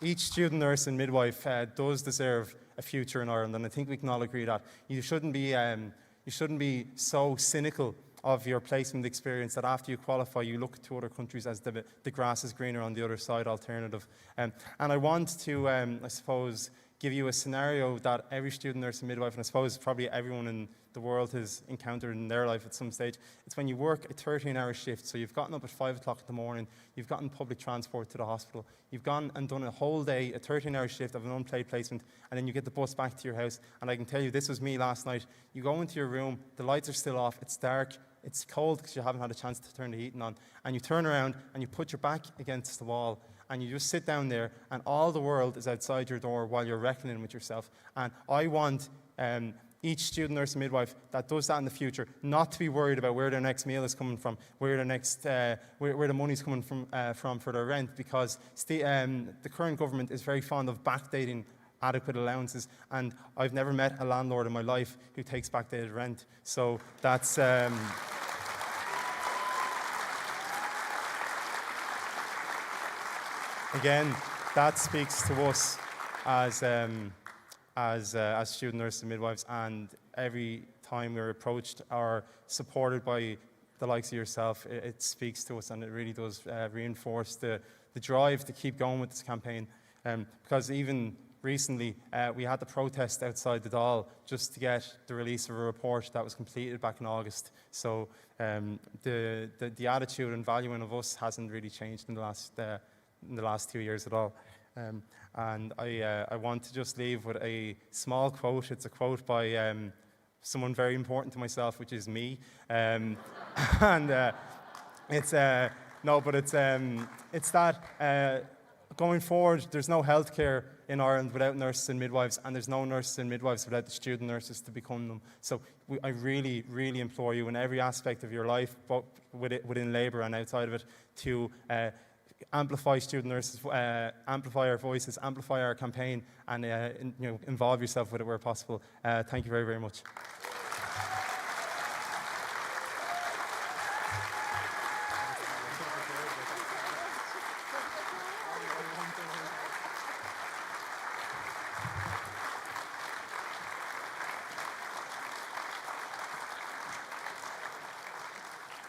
Each student nurse and midwife does deserve a future in Ireland, and I think we can all agree that you shouldn't be so cynical of your placement experience that after you qualify you look to other countries as the grass is greener on the other side alternative. And I want to, I suppose, give you a scenario that every student nurse and midwife, and I suppose probably everyone in the world has encountered in their life at some stage. It's when you work a 13-hour shift, so you've gotten up at 5 o'clock in the morning, you've gotten public transport to the hospital, you've gone and done a whole day, a 13-hour shift of an unpaid placement, and then you get the bus back to your house. And I can tell you, this was me last night. You go into your room, the lights are still off, it's dark, it's cold because you haven't had a chance to turn the heating on, and you turn around and you put your back against the wall, and you just sit down there, and all the world is outside your door while you're reckoning with yourself. And I want each student nurse and midwife that does that in the future not to be worried about where their next meal is coming from, where their next, where the money's coming from for their rent, because the current government is very fond of backdating adequate allowances, and I've never met a landlord in my life who takes backdated rent. So that's again, that speaks to us as student nurses and midwives, and every time we're approached or supported by the likes of yourself, it speaks to us, and it really does reinforce the drive to keep going with this campaign. Because even recently we had the protest outside the Dáil just to get the release of a report that was completed back in August. So the attitude and valuing of us hasn't really changed in the last 2 years at all. And I want to just leave with a small quote. It's a quote by someone very important to myself, which is me. And it's that going forward, there's no healthcare in Ireland without nurses and midwives, and there's no nurses and midwives without the student nurses to become them. So I really, really implore you in every aspect of your life, both within labour and outside of it, to amplify student nurses, amplify our voices, amplify our campaign, and involve yourself with it where possible. Thank you very, very much.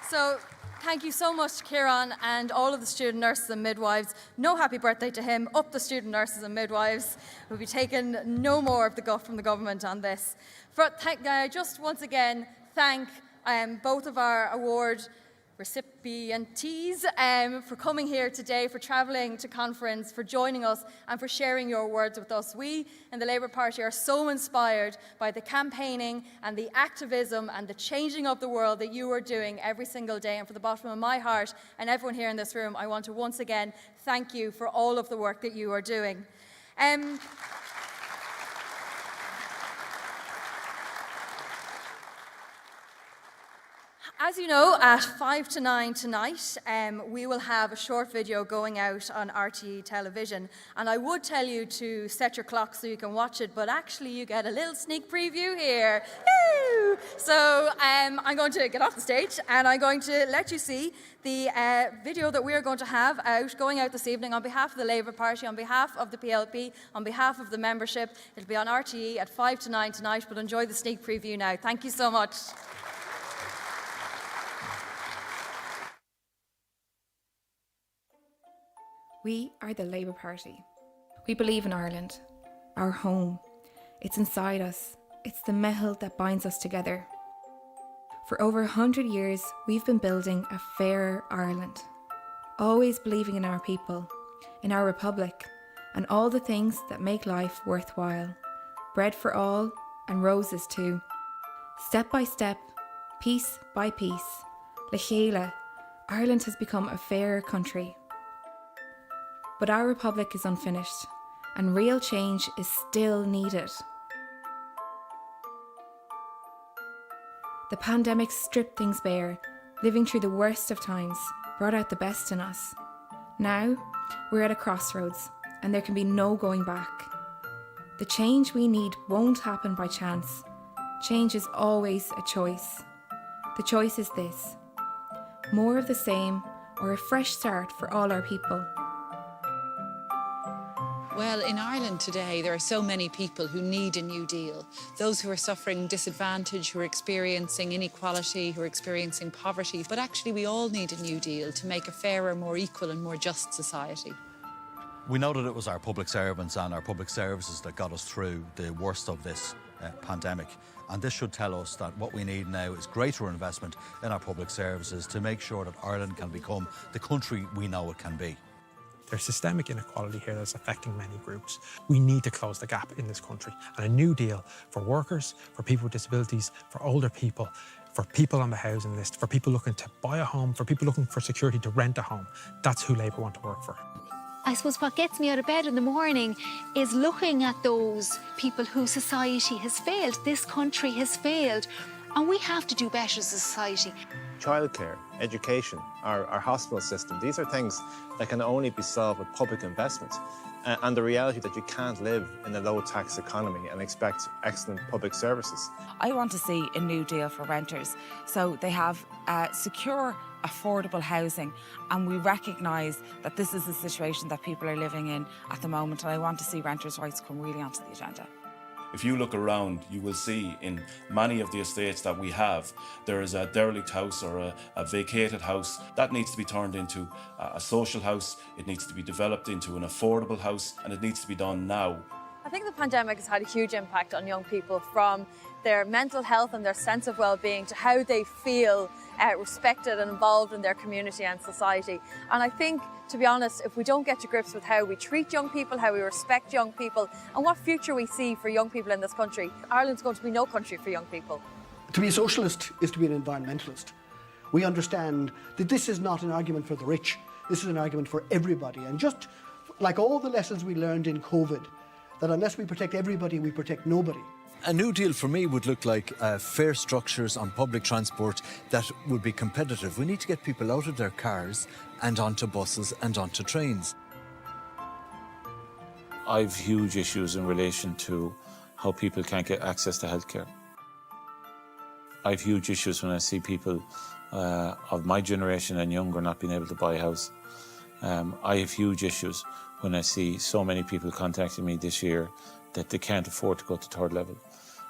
So thank you so much, Kieran, and all of the student nurses and midwives. No happy birthday to him. Up the student nurses and midwives. We'll be taking no more of the guff from the government on this. Just once again, thank both of our award recipientees for coming here today, for travelling to conference, for joining us and for sharing your words with us. We in the Labour Party are so inspired by the campaigning and the activism and the changing of the world that you are doing every single day. And from the bottom of my heart and everyone here in this room, I want to once again thank you for all of the work that you are doing. As you know, at 5 to 9 tonight, we will have a short video going out on RTE television. And I would tell you to set your clock so you can watch it, but actually you get a little sneak preview here. Woo! So I'm going to get off the stage and I'm going to let you see the video that we are going to have going out this evening on behalf of the Labour Party, on behalf of the PLP, on behalf of the membership. It'll be on RTE at 5 to 9 tonight, but enjoy the sneak preview now. Thank you so much. We are the Labour Party. We believe in Ireland, our home. It's inside us. It's the meitheal that binds us together. For over 100 years, we've been building a fairer Ireland, always believing in our people, in our republic, and all the things that make life worthwhile. Bread for all, and roses too. Step by step, piece by piece, Le Chéile, Ireland has become a fairer country. But our republic is unfinished, and real change is still needed. The pandemic stripped things bare, living through the worst of times, brought out the best in us. Now, we're at a crossroads, and there can be no going back. The change we need won't happen by chance. Change is always a choice. The choice is this: more of the same, or a fresh start for all our people. Well, in Ireland today, there are so many people who need a New Deal. Those who are suffering disadvantage, who are experiencing inequality, who are experiencing poverty. But actually, we all need a New Deal to make a fairer, more equal and more just society. We know that it was our public servants and our public services that got us through the worst of this pandemic. And this should tell us that what we need now is greater investment in our public services to make sure that Ireland can become the country we know it can be. There's systemic inequality here that's affecting many groups. We need to close the gap in this country. And a New Deal for workers, for people with disabilities, for older people, for people on the housing list, for people looking to buy a home, for people looking for security to rent a home. That's who Labour want to work for. I suppose what gets me out of bed in the morning is looking at those people whose society has failed. This country has failed. And we have to do better as a society. Childcare, education, our hospital system, these are things that can only be solved with public investment. And the reality that you can't live in a low-tax economy and expect excellent public services. I want to see a New Deal for renters, so they have secure, affordable housing, and we recognise that this is a situation that people are living in at the moment, and I want to see renters' rights come really onto the agenda. If you look around, you will see in many of the estates that we have, there is a derelict house or a vacated house. That needs to be turned into a social house, it needs to be developed into an affordable house, and it needs to be done now. I think the pandemic has had a huge impact on young people, from their mental health and their sense of well-being to how they feel respected and involved in their community and society. And I think, to be honest, if we don't get to grips with how we treat young people, how we respect young people, and what future we see for young people in this country, Ireland's going to be no country for young people. To be a socialist is to be an environmentalist. We understand that this is not an argument for the rich, this is an argument for everybody. And just like all the lessons we learned in COVID, that unless we protect everybody, we protect nobody. A New Deal for me would look like fare structures on public transport that would be competitive. We need to get people out of their cars and onto buses and onto trains. I've huge issues in relation to how people can't get access to healthcare. I've huge issues when I see people of my generation and younger not being able to buy a house. I have huge issues when I see so many people contacting me this year that they can't afford to go to third level.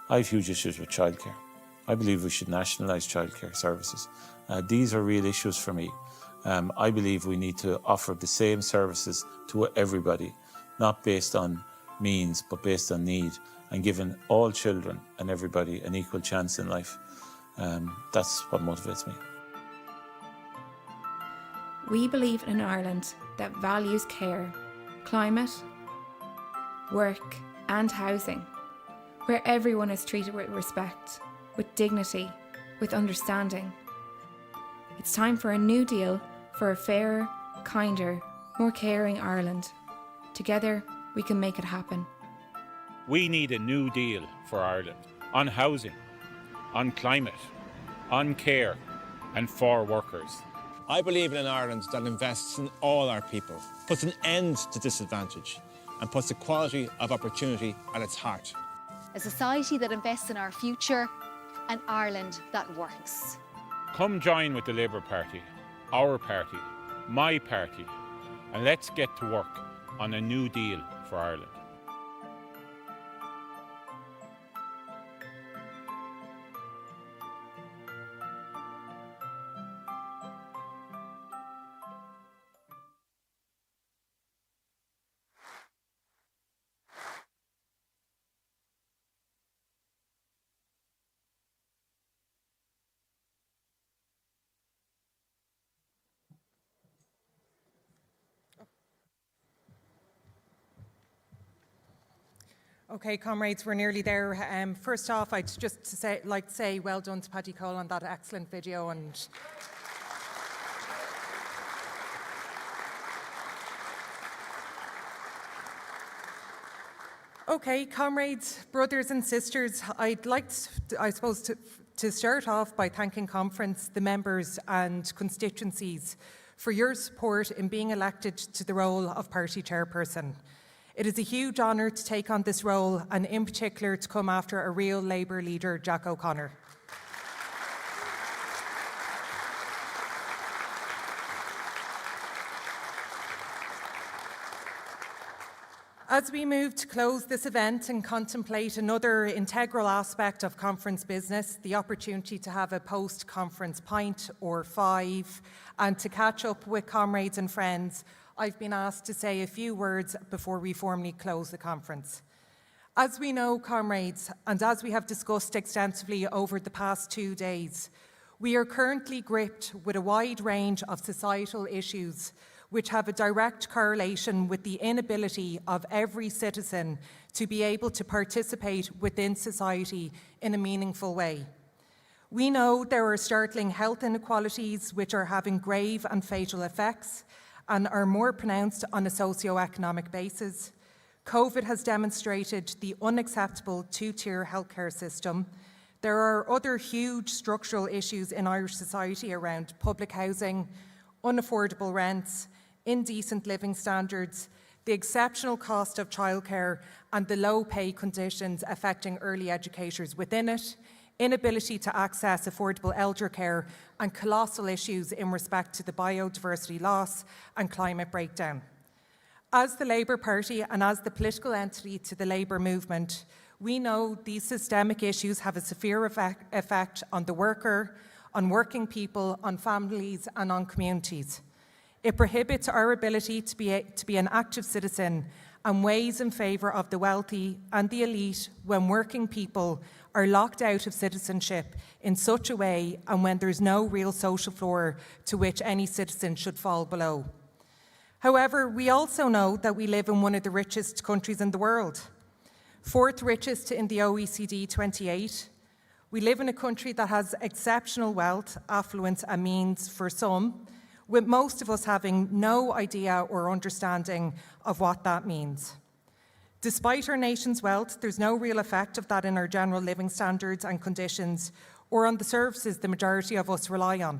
I have huge issues with childcare. I believe we should nationalise childcare services. These are real issues for me. I believe we need to offer the same services to everybody, not based on means, but based on need, and giving all children and everybody an equal chance in life. That's what motivates me. We believe in an Ireland that values care, climate, work and housing, where everyone is treated with respect, with dignity, with understanding. It's time for a new deal for a fairer, kinder, more caring Ireland. Together, we can make it happen. We need a new deal for Ireland on housing, on climate, on care and for workers. I believe in an Ireland that invests in all our people, puts an end to disadvantage, and puts equality of opportunity at its heart. A society that invests in our future, an Ireland that works. Come join with the Labour Party, our party, my party, and let's get to work on a new deal for Ireland. Okay, comrades, we're nearly there. First off, I'd just like to say well done to Paddy Cole on that excellent video. And okay, comrades, brothers and sisters, I'd like, to start off by thanking conference, the members and constituencies for your support in being elected to the role of party chairperson. It is a huge honour to take on this role, and in particular to come after a real Labour leader, Jack O'Connor. As we move to close this event and contemplate another integral aspect of conference business, the opportunity to have a post-conference pint or 5, and to catch up with comrades and friends, I've been asked to say a few words before we formally close the conference. As we know, comrades, and as we have discussed extensively over the past 2 days, we are currently gripped with a wide range of societal issues which have a direct correlation with the inability of every citizen to be able to participate within society in a meaningful way. We know there are startling health inequalities which are having grave and fatal effects and are more pronounced on a socio-economic basis. COVID has demonstrated the unacceptable two-tier healthcare system. There are other huge structural issues in Irish society around public housing, unaffordable rents, indecent living standards, the exceptional cost of childcare and the low pay conditions affecting early educators within it, inability to access affordable elder care, and colossal issues in respect to the biodiversity loss and climate breakdown. As the Labour Party and as the political entity to the Labour movement, we know these systemic issues have a severe effect on the worker, on working people, on families and on communities. It prohibits our ability to be an active citizen and weighs in favour of the wealthy and the elite when working people are locked out of citizenship in such a way and when there's no real social floor to which any citizen should fall below. However, we also know that we live in one of the richest countries in the world, fourth richest in the OECD 28. We live in a country that has exceptional wealth, affluence and means for some, with most of us having no idea or understanding of what that means. Despite our nation's wealth, there's no real effect of that in our general living standards and conditions or on the services the majority of us rely on.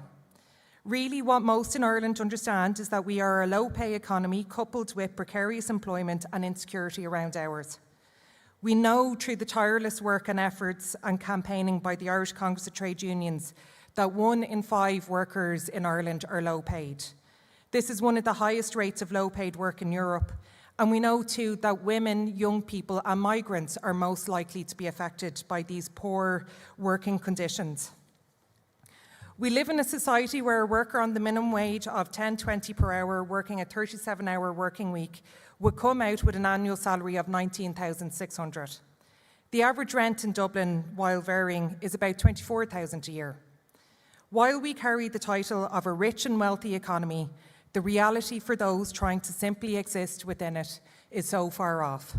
Really, what most in Ireland understand is that we are a low-pay economy coupled with precarious employment and insecurity around ours. We know through the tireless work and efforts and campaigning by the Irish Congress of Trade Unions that 1 in 5 workers in Ireland are low-paid. This is one of the highest rates of low-paid work in Europe, and we know too that women, young people and migrants are most likely to be affected by these poor working conditions. We live in a society where a worker on the minimum wage of $10.20 per hour working a 37-hour working week would come out with an annual salary of $19,600. The average rent in Dublin, while varying, is about $24,000 a year. While we carry the title of a rich and wealthy economy, the reality for those trying to simply exist within it is so far off.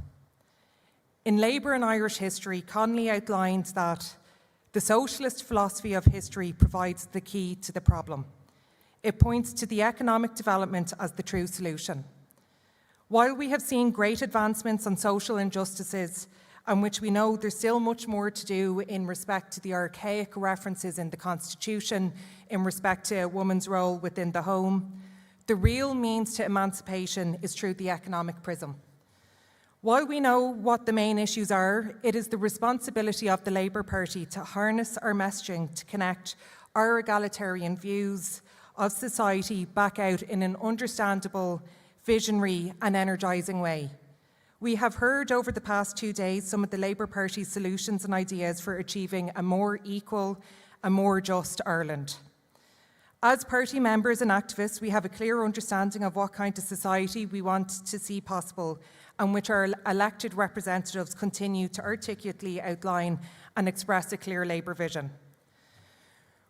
In Labour and Irish history, Connolly outlined that the socialist philosophy of history provides the key to the problem. It points to the economic development as the true solution. While we have seen great advancements on social injustices, and which we know there's still much more to do in respect to the archaic references in the Constitution in respect to a woman's role within the home, the real means to emancipation is through the economic prism. While we know what the main issues are, it is the responsibility of the Labour Party to harness our messaging to connect our egalitarian views of society back out in an understandable, visionary and energising way. We have heard over the past 2 days some of the Labour Party's solutions and ideas for achieving a more equal and more just Ireland. As party members and activists, we have a clear understanding of what kind of society we want to see possible and which our elected representatives continue to articulately outline and express a clear Labour vision.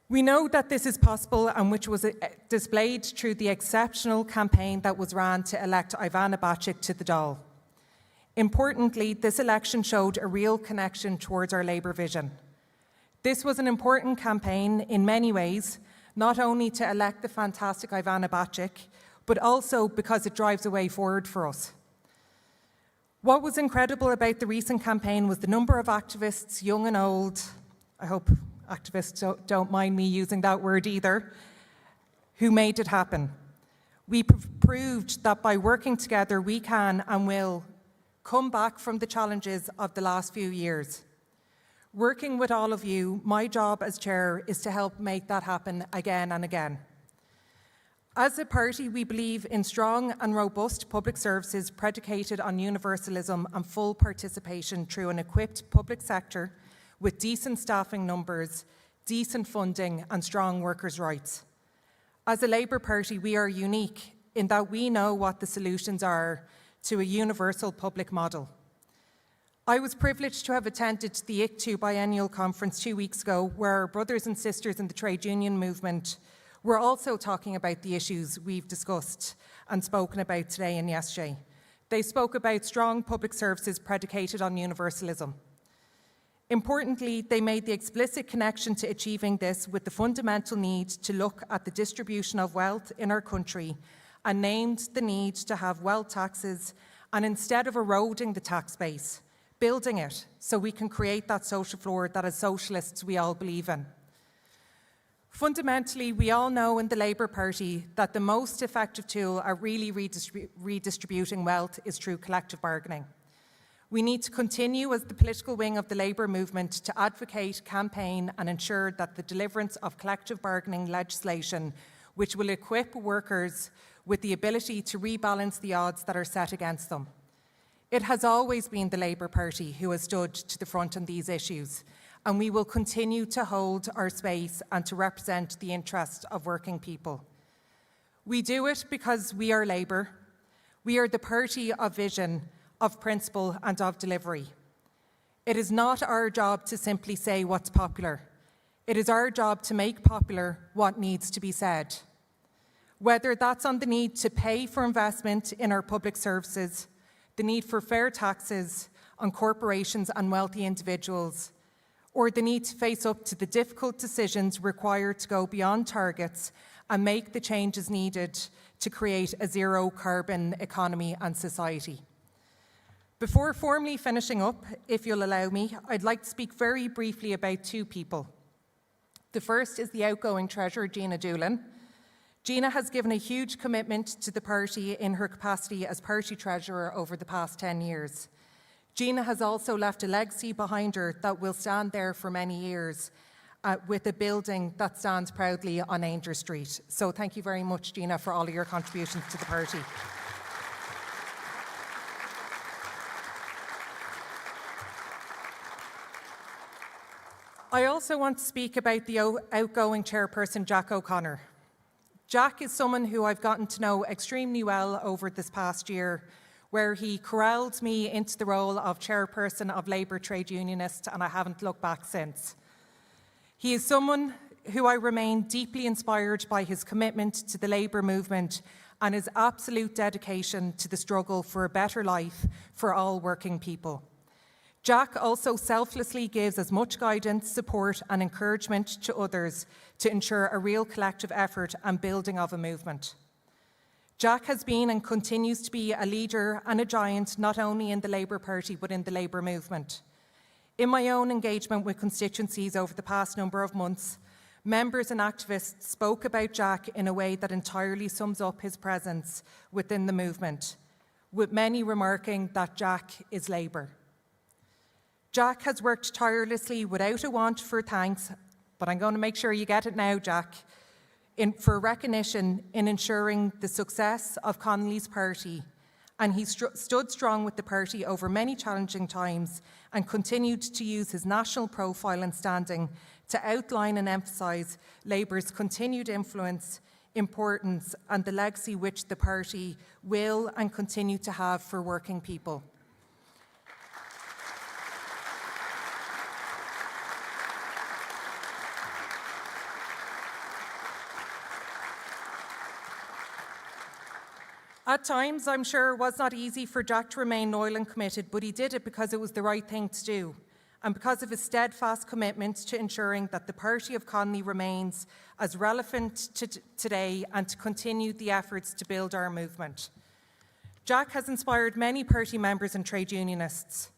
We know that this is possible and which was displayed through the exceptional campaign that was ran to elect Ivana Bacik to the Dáil. Importantly, this election showed a real connection towards our Labour vision. This was an important campaign in many ways, not only to elect the fantastic Ivana Bacik, but also because it drives a way forward for us. What was incredible about the recent campaign was the number of activists, young and old, I hope activists don't mind me using that word either, who made it happen. We proved that by working together we can and will come back from the challenges of the last few years. Working with all of you, my job as chair is to help make that happen again and again. As a party, we believe in strong and robust public services predicated on universalism and full participation through an equipped public sector with decent staffing numbers, decent funding and strong workers' rights. As a Labour Party, we are unique in that we know what the solutions are to a universal public model. I was privileged to have attended the ICTU biennial conference 2 weeks ago, where our brothers and sisters in the trade union movement were also talking about the issues we've discussed and spoken about today and yesterday. They spoke about strong public services predicated on universalism. Importantly, they made the explicit connection to achieving this with the fundamental need to look at the distribution of wealth in our country and named the need to have wealth taxes and instead of eroding the tax base, building it so we can create that social floor that as socialists we all believe in. Fundamentally, we all know in the Labour Party that the most effective tool at really redistributing wealth is through collective bargaining. We need to continue as the political wing of the Labour movement to advocate, campaign and ensure that the deliverance of collective bargaining legislation which will equip workers with the ability to rebalance the odds that are set against them. It has always been the Labour Party who has stood to the front on these issues, and we will continue to hold our space and to represent the interests of working people. We do it because we are Labour. We are the party of vision, of principle and of delivery. It is not our job to simply say what's popular. It is our job to make popular what needs to be said. Whether that's on the need to pay for investment in our public services, the need for fair taxes on corporations and wealthy individuals, or the need to face up to the difficult decisions required to go beyond targets and make the changes needed to create a zero carbon economy and society. Before formally finishing up, if you'll allow me, I'd like to speak very briefly about two people. The first is the outgoing Treasurer, Gina Doolan. Gina has given a huge commitment to the party in her capacity as party treasurer over the past 10 years. Gina has also left a legacy behind her that will stand there for many years with a building that stands proudly on Ainger Street. So thank you very much, Gina, for all of your contributions to the party. I also want to speak about the outgoing chairperson, Jack O'Connor. Jack is someone who I've gotten to know extremely well over this past year, where he corralled me into the role of chairperson of Labour Trade Unionist, and I haven't looked back since. He is someone who I remain deeply inspired by his commitment to the Labour movement and his absolute dedication to the struggle for a better life for all working people. Jack also selflessly gives as much guidance, support and encouragement to others to ensure a real collective effort and building of a movement. Jack has been and continues to be a leader and a giant not only in the Labour Party but in the Labour movement. In my own engagement with constituencies over the past number of months, members and activists spoke about Jack in a way that entirely sums up his presence within the movement, with many remarking that Jack is Labour. Jack has worked tirelessly without a want for thanks, but I'm going to make sure you get it now, Jack, for recognition in ensuring the success of Connolly's party, and he stood strong with the party over many challenging times and continued to use his national profile and standing to outline and emphasise Labour's continued influence, importance and the legacy which the party will and continue to have for working people. At times, I'm sure it was not easy for Jack to remain loyal and committed, but he did it because it was the right thing to do, and because of his steadfast commitment to ensuring that the party of Connolly remains as relevant to today and to continue the efforts to build our movement. Jack has inspired many party members and trade unionists.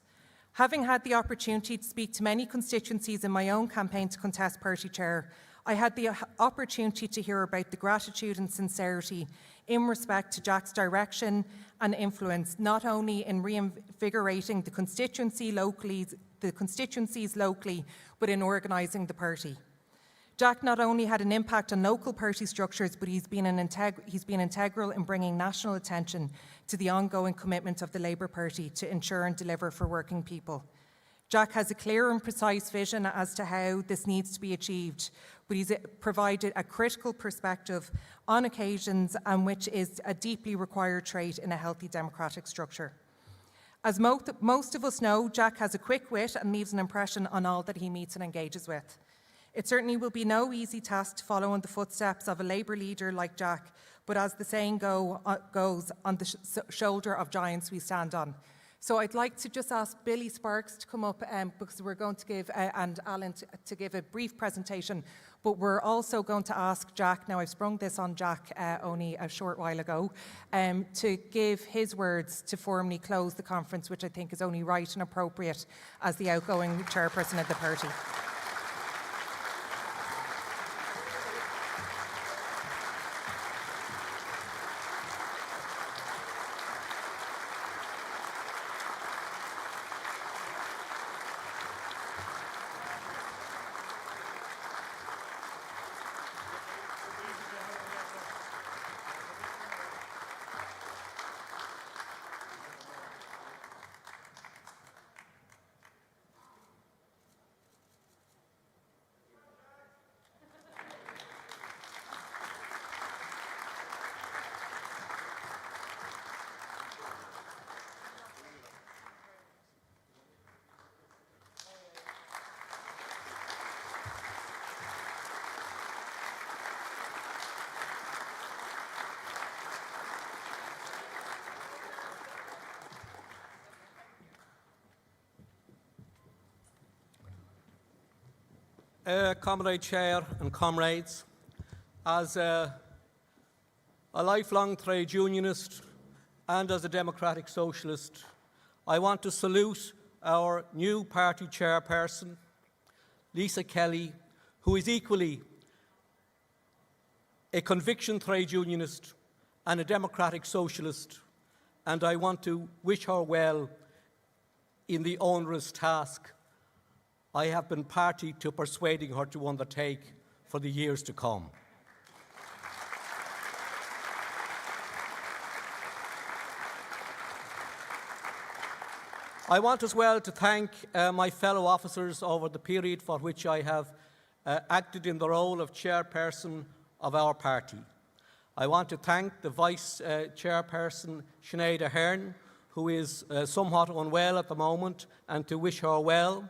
Having had the opportunity to speak to many constituencies in my own campaign to contest party chair, I had the opportunity to hear about the gratitude and sincerity in respect to Jack's direction and influence, not only in reinvigorating the constituencies locally, but in organising the party. Jack not only had an impact on local party structures, but he's been integral in bringing national attention to the ongoing commitment of the Labour Party to ensure and deliver for working people. Jack has a clear and precise vision as to how this needs to be achieved, but he's provided a critical perspective on occasions, and which is a deeply required trait in a healthy democratic structure. As most of us know, Jack has a quick wit and leaves an impression on all that he meets and engages with. It certainly will be no easy task to follow in the footsteps of a Labour leader like Jack, but as the saying goes, on the shoulder of giants we stand on. So I'd like to just ask Billy Sparks to come up because we're going to give, and Alan to give a brief presentation, but we're also going to ask Jack, now I've sprung this on Jack only a short while ago, to give his words to formally close the conference, which I think is only right and appropriate as the outgoing chairperson of the party. Comrade Chair and comrades, as a lifelong trade unionist and as a democratic socialist, I want to salute our new party chairperson, Lisa Kelly, who is equally a conviction trade unionist and a democratic socialist, and I want to wish her well in the onerous task I have been party to persuading her to undertake for the years to come. I want as well to thank my fellow officers over the period for which I have acted in the role of chairperson of our party. I want to thank the Vice Chairperson, Sinead Ahern, who is somewhat unwell at the moment, and to wish her well.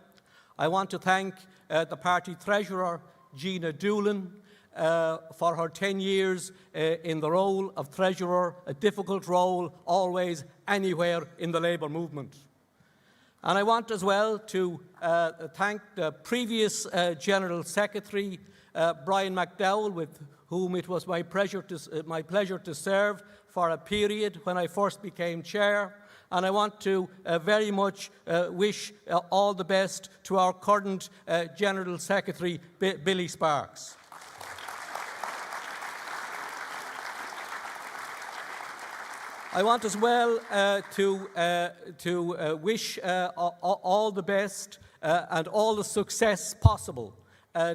I want to thank the party treasurer, Gina Doolan, for her 10 years in the role of treasurer, a difficult role always, anywhere in the Labour movement. And I want as well to thank the previous General Secretary, Brian McDowell, with whom it was my pleasure to serve for a period when I first became chair. And I want to very much wish all the best to our current General Secretary, Billy Sparks. I want as well to wish all the best and all the success possible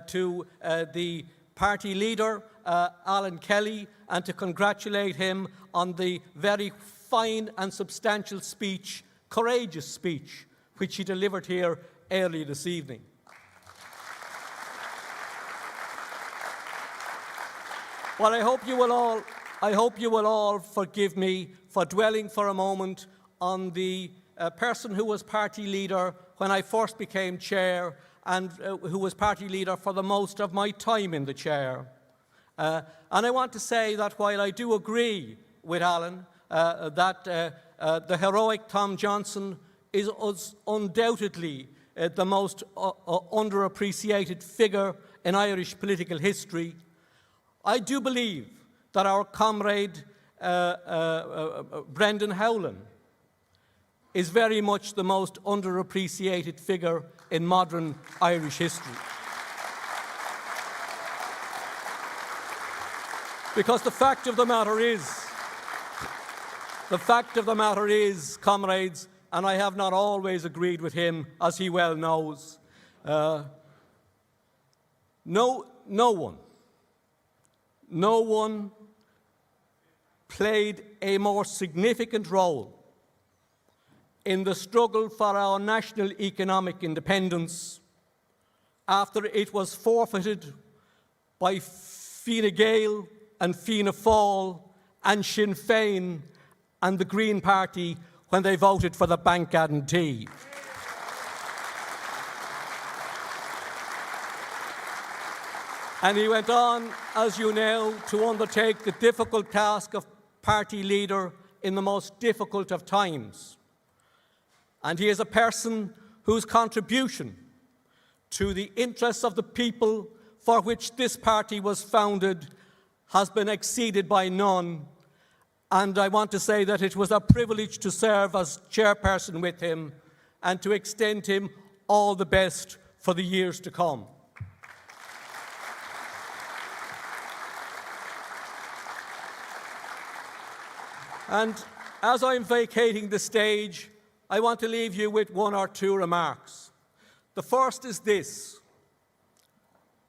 to the party leader, Alan Kelly, and to congratulate him on the very fine and substantial speech, courageous speech, which he delivered here early this evening. Well, I hope you will all forgive me for dwelling for a moment on the person who was party leader when I first became chair and who was party leader for the most of my time in the chair. And I want to say that while I do agree with Alan that the heroic Tom Johnson is undoubtedly the most underappreciated figure in Irish political history, I do believe that our comrade Brendan Howlin is very much the most underappreciated figure in modern Irish history. Because the fact of the matter is, comrades, and I have not always agreed with him, as he well knows, no one played a more significant role in the struggle for our national economic independence after it was forfeited by Fine Gael and Fianna Fáil and Sinn Féin and the Green Party when they voted for the bank guarantee. And he went on, as you know, to undertake the difficult task of party leader in the most difficult of times. And he is a person whose contribution to the interests of the people for which this party was founded has been exceeded by none. And I want to say that it was a privilege to serve as chairperson with him and to extend him all the best for the years to come. And as I'm vacating the stage, I want to leave you with one or two remarks. The first is this.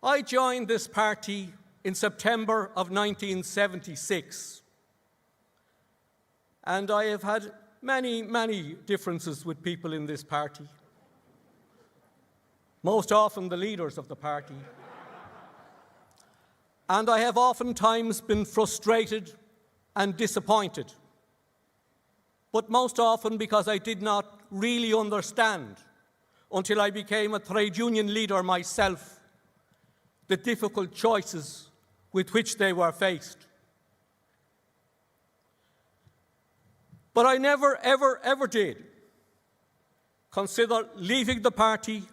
I joined this party in September of 1976. And I have had many, many differences with people in this party. Most often the leaders of the party. And I have oftentimes been frustrated and disappointed. But most often because I did not really understand, until I became a trade union leader myself, the difficult choices with which they were faced. But I never, ever, ever did consider leaving the party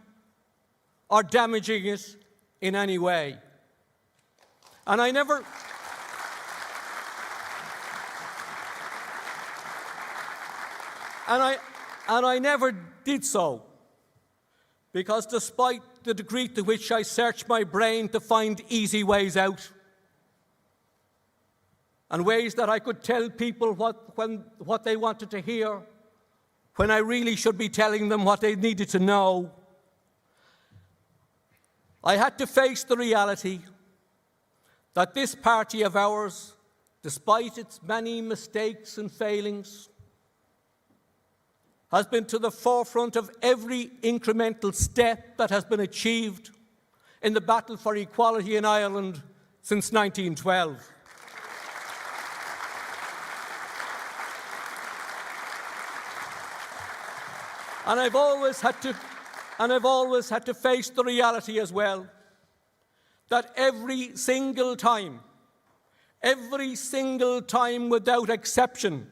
or damaging it in any way. And I never... And I never did so, because despite the degree to which I searched my brain to find easy ways out, and ways that I could tell people what they wanted to hear, when I really should be telling them what they needed to know, I had to face the reality that this party of ours, despite its many mistakes and failings, has been to the forefront of every incremental step that has been achieved in the battle for equality in Ireland since 1912. And I've always had to face the reality as well that every single time without exception,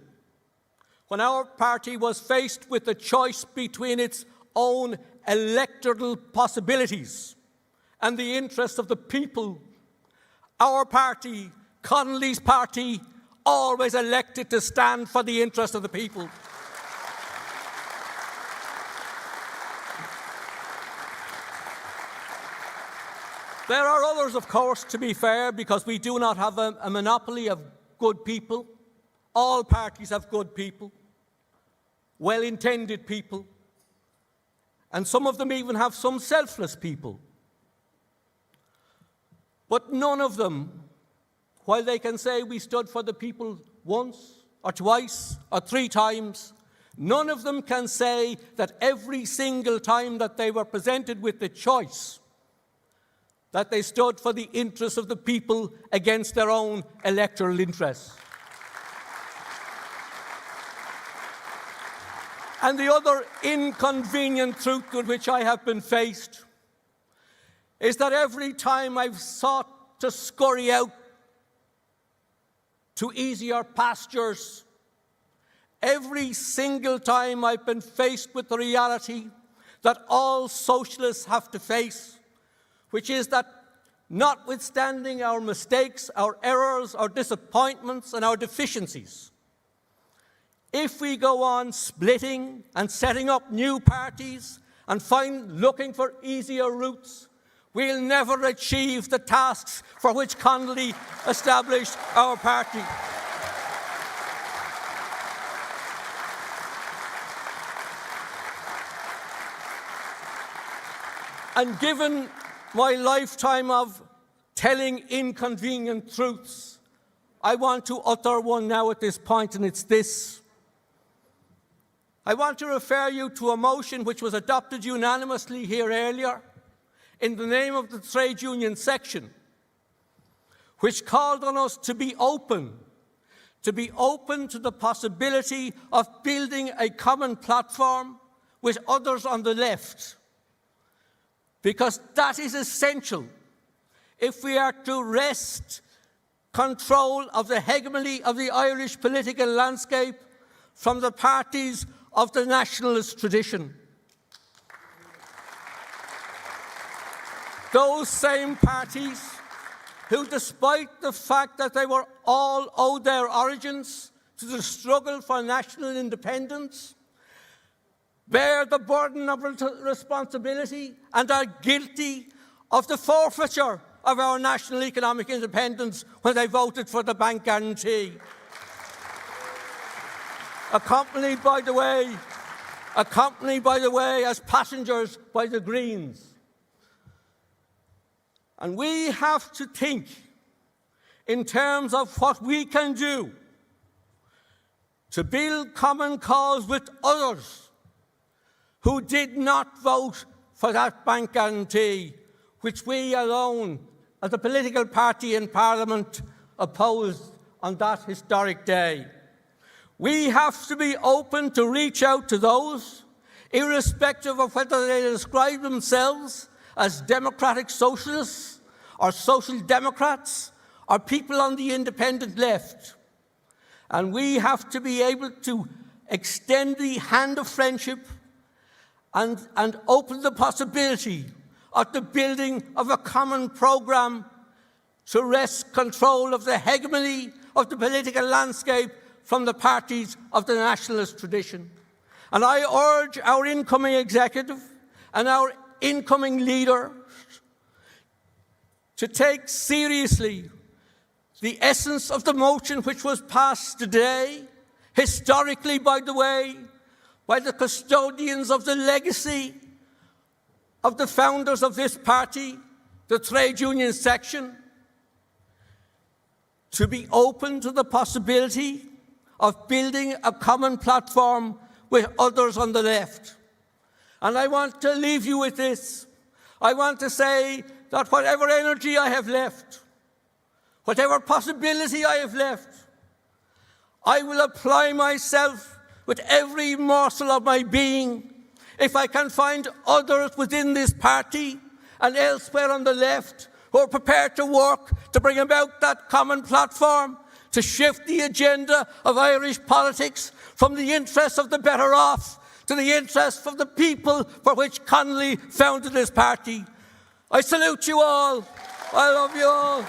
when our party was faced with the choice between its own electoral possibilities and the interests of the people, our party, Connolly's party, always elected to stand for the interest of the people. There are others, of course, to be fair, because we do not have a monopoly of good people. All parties have good people, well-intended people, and some of them even have some selfless people. But none of them, while they can say we stood for the people once or twice or 3 times, none of them can say that every single time that they were presented with the choice that they stood for the interests of the people against their own electoral interests. And the other inconvenient truth with which I have been faced is that every time I've sought to scurry out to easier pastures, every single time I've been faced with the reality that all socialists have to face, which is that notwithstanding our mistakes, our errors, our disappointments, and our deficiencies, if we go on splitting and setting up new parties and looking for easier routes, we'll never achieve the tasks for which Connolly established our party. And given my lifetime of telling inconvenient truths, I want to utter one now at this point, and it's this. I want to refer you to a motion which was adopted unanimously here earlier in the name of the trade union section, which called on us to be open to the possibility of building a common platform with others on the left, because that is essential if we are to wrest control of the hegemony of the Irish political landscape from the parties of the nationalist tradition. Those same parties who, despite the fact that they were all owed their origins to the struggle for national independence, bear the burden of responsibility and are guilty of the forfeiture of our national economic independence when they voted for the bank guarantee. Accompanied, by the way, as passengers by the Greens. And we have to think in terms of what we can do to build common cause with others who did not vote for that bank guarantee, which we alone, as a political party in Parliament, opposed on that historic day. We have to be open to reach out to those, irrespective of whether they describe themselves as democratic socialists or social democrats or people on the independent left. And we have to be able to extend the hand of friendship and open the possibility of the building of a common programme to wrest control of the hegemony of the political landscape from the parties of the nationalist tradition. And I urge our incoming executive and our incoming leader to take seriously the essence of the motion which was passed today, historically, by the way, by the custodians of the legacy of the founders of this party, the trade union section, to be open to the possibility of building a common platform with others on the left. And I want to leave you with this. I want to say that whatever energy I have left, whatever possibility I have left, I will apply myself with every morsel of my being. If I can find others within this party and elsewhere on the left who are prepared to work to bring about that common platform, to shift the agenda of Irish politics from the interests of the better off to the interests of the people for which Connolly founded this party. I salute you all. I love you all.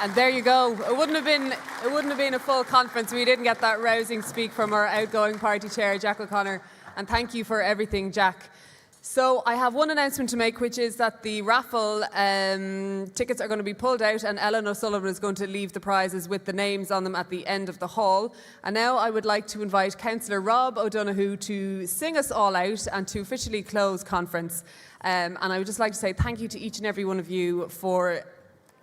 And there you go. It wouldn't have been a full conference if we didn't get that rousing speak from our outgoing party chair, Jack O'Connor. And thank you for everything, Jack. So I have one announcement to make, which is that the raffle tickets are going to be pulled out, and Ellen O'Sullivan is going to leave the prizes with the names on them at the end of the hall. And now I would like to invite Councillor Rob O'Donoghue to sing us all out and to officially close conference. And I would just like to say thank you to each and every one of you for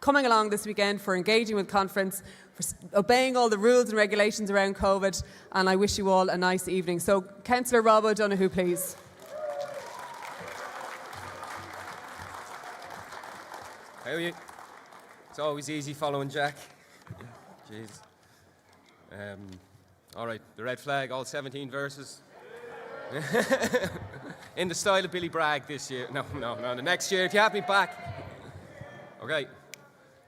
coming along this weekend, for engaging with conference, for obeying all the rules and regulations around COVID, and I wish you all a nice evening. So, Councillor Rob O'Donoghue, please. How are you? It's always easy following Jack. Jeez. All right, the red flag, all 17 verses. In the style of Billy Bragg this year. No, the next year, if you have me back. Okay.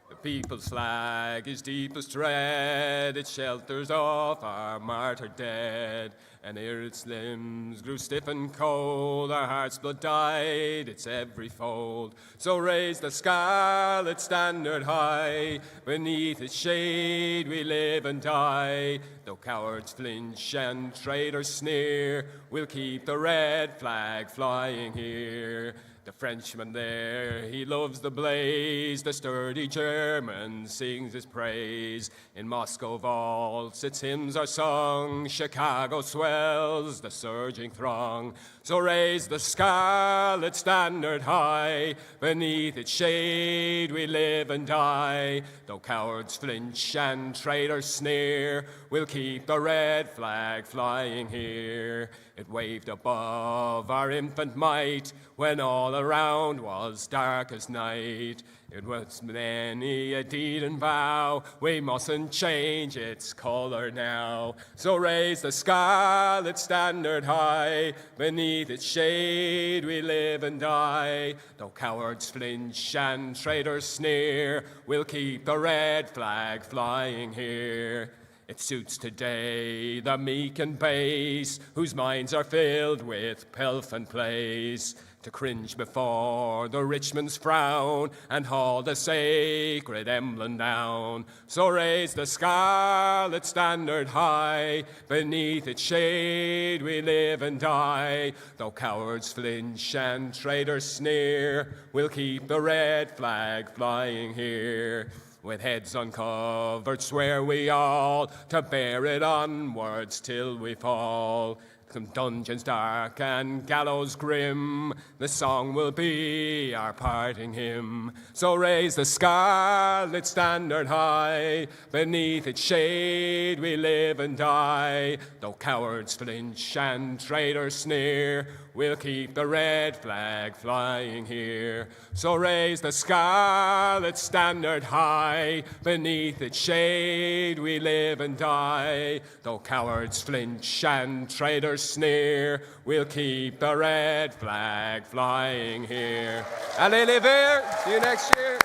The people's flag is deepest red, it shelters off our martyred dead. And ere its limbs grew stiff and cold, our heart's blood dyed its every fold. So raise the scarlet standard high, beneath its shade we live and die. Though cowards flinch and traitors sneer, we'll keep the red flag flying here. The Frenchman there, he loves the blaze, the sturdy German sings his praise. In Moscow vaults its hymns are sung, Chicago swells the surging throng. So raise the scarlet standard high, beneath its shade we live and die. Though cowards flinch and traitors sneer, we'll keep the red flag flying here. It waved above our infant might when all around was dark as night. It was many a deed and vow, we mustn't change its colour now. So raise the scarlet standard high, beneath its shade we live and die. Though cowards flinch and traitors sneer, we'll keep the red flag flying here. It suits today the meek and base, whose minds are filled with pelf and place, to cringe before the rich man's frown and haul the sacred emblem down. So raise the scarlet standard high, beneath its shade we live and die. Though cowards flinch and traitors sneer, we'll keep the red flag flying here. With heads uncovered, swear we all to bear it onwards till we fall. From dungeons dark and gallows grim, the song will be our parting hymn. So raise the scarlet standard high, beneath its shade we live and die. Though cowards flinch and traitors sneer, We'll keep the red flag flying here. So raise the scarlet standard high. Beneath its shade we live and die. Though cowards flinch and traitors sneer, we'll keep the red flag flying here. Allez les Verts! See you next year.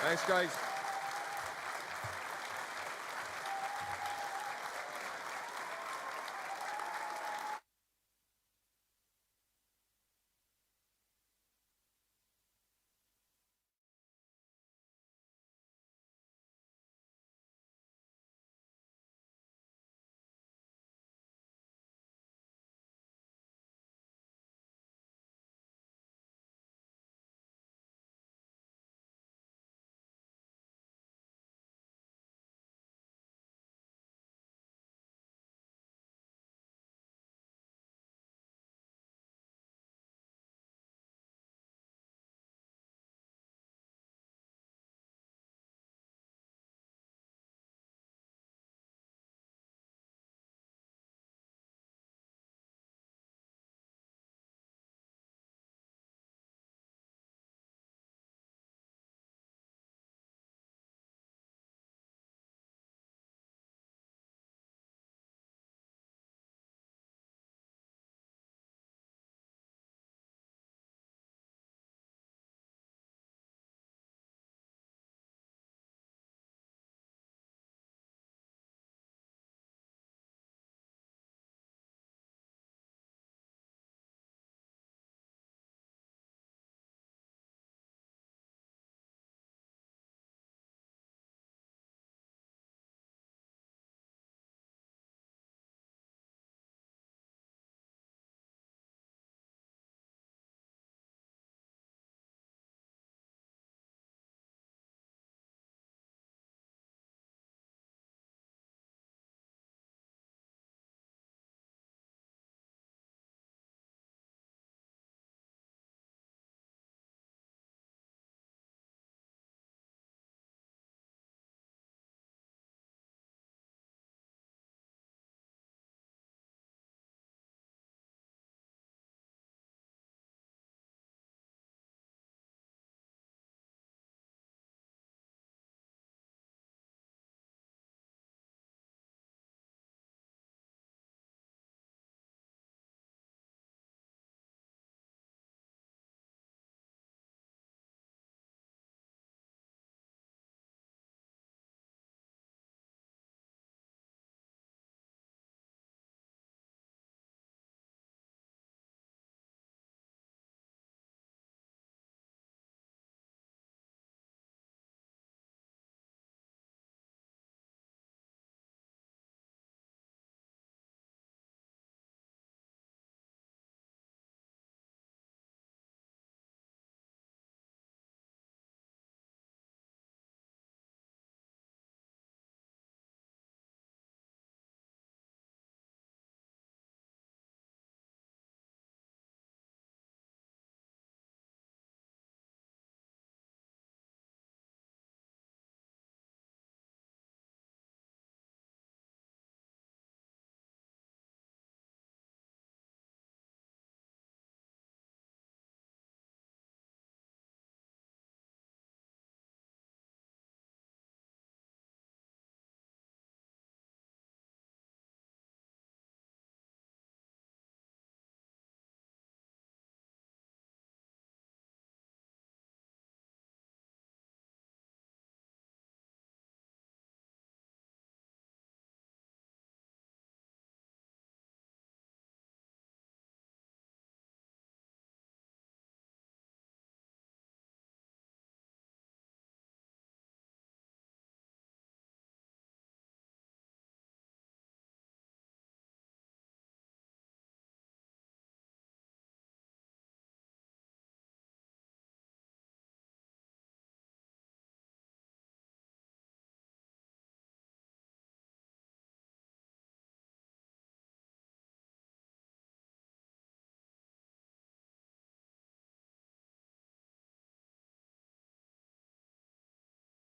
Thanks, guys.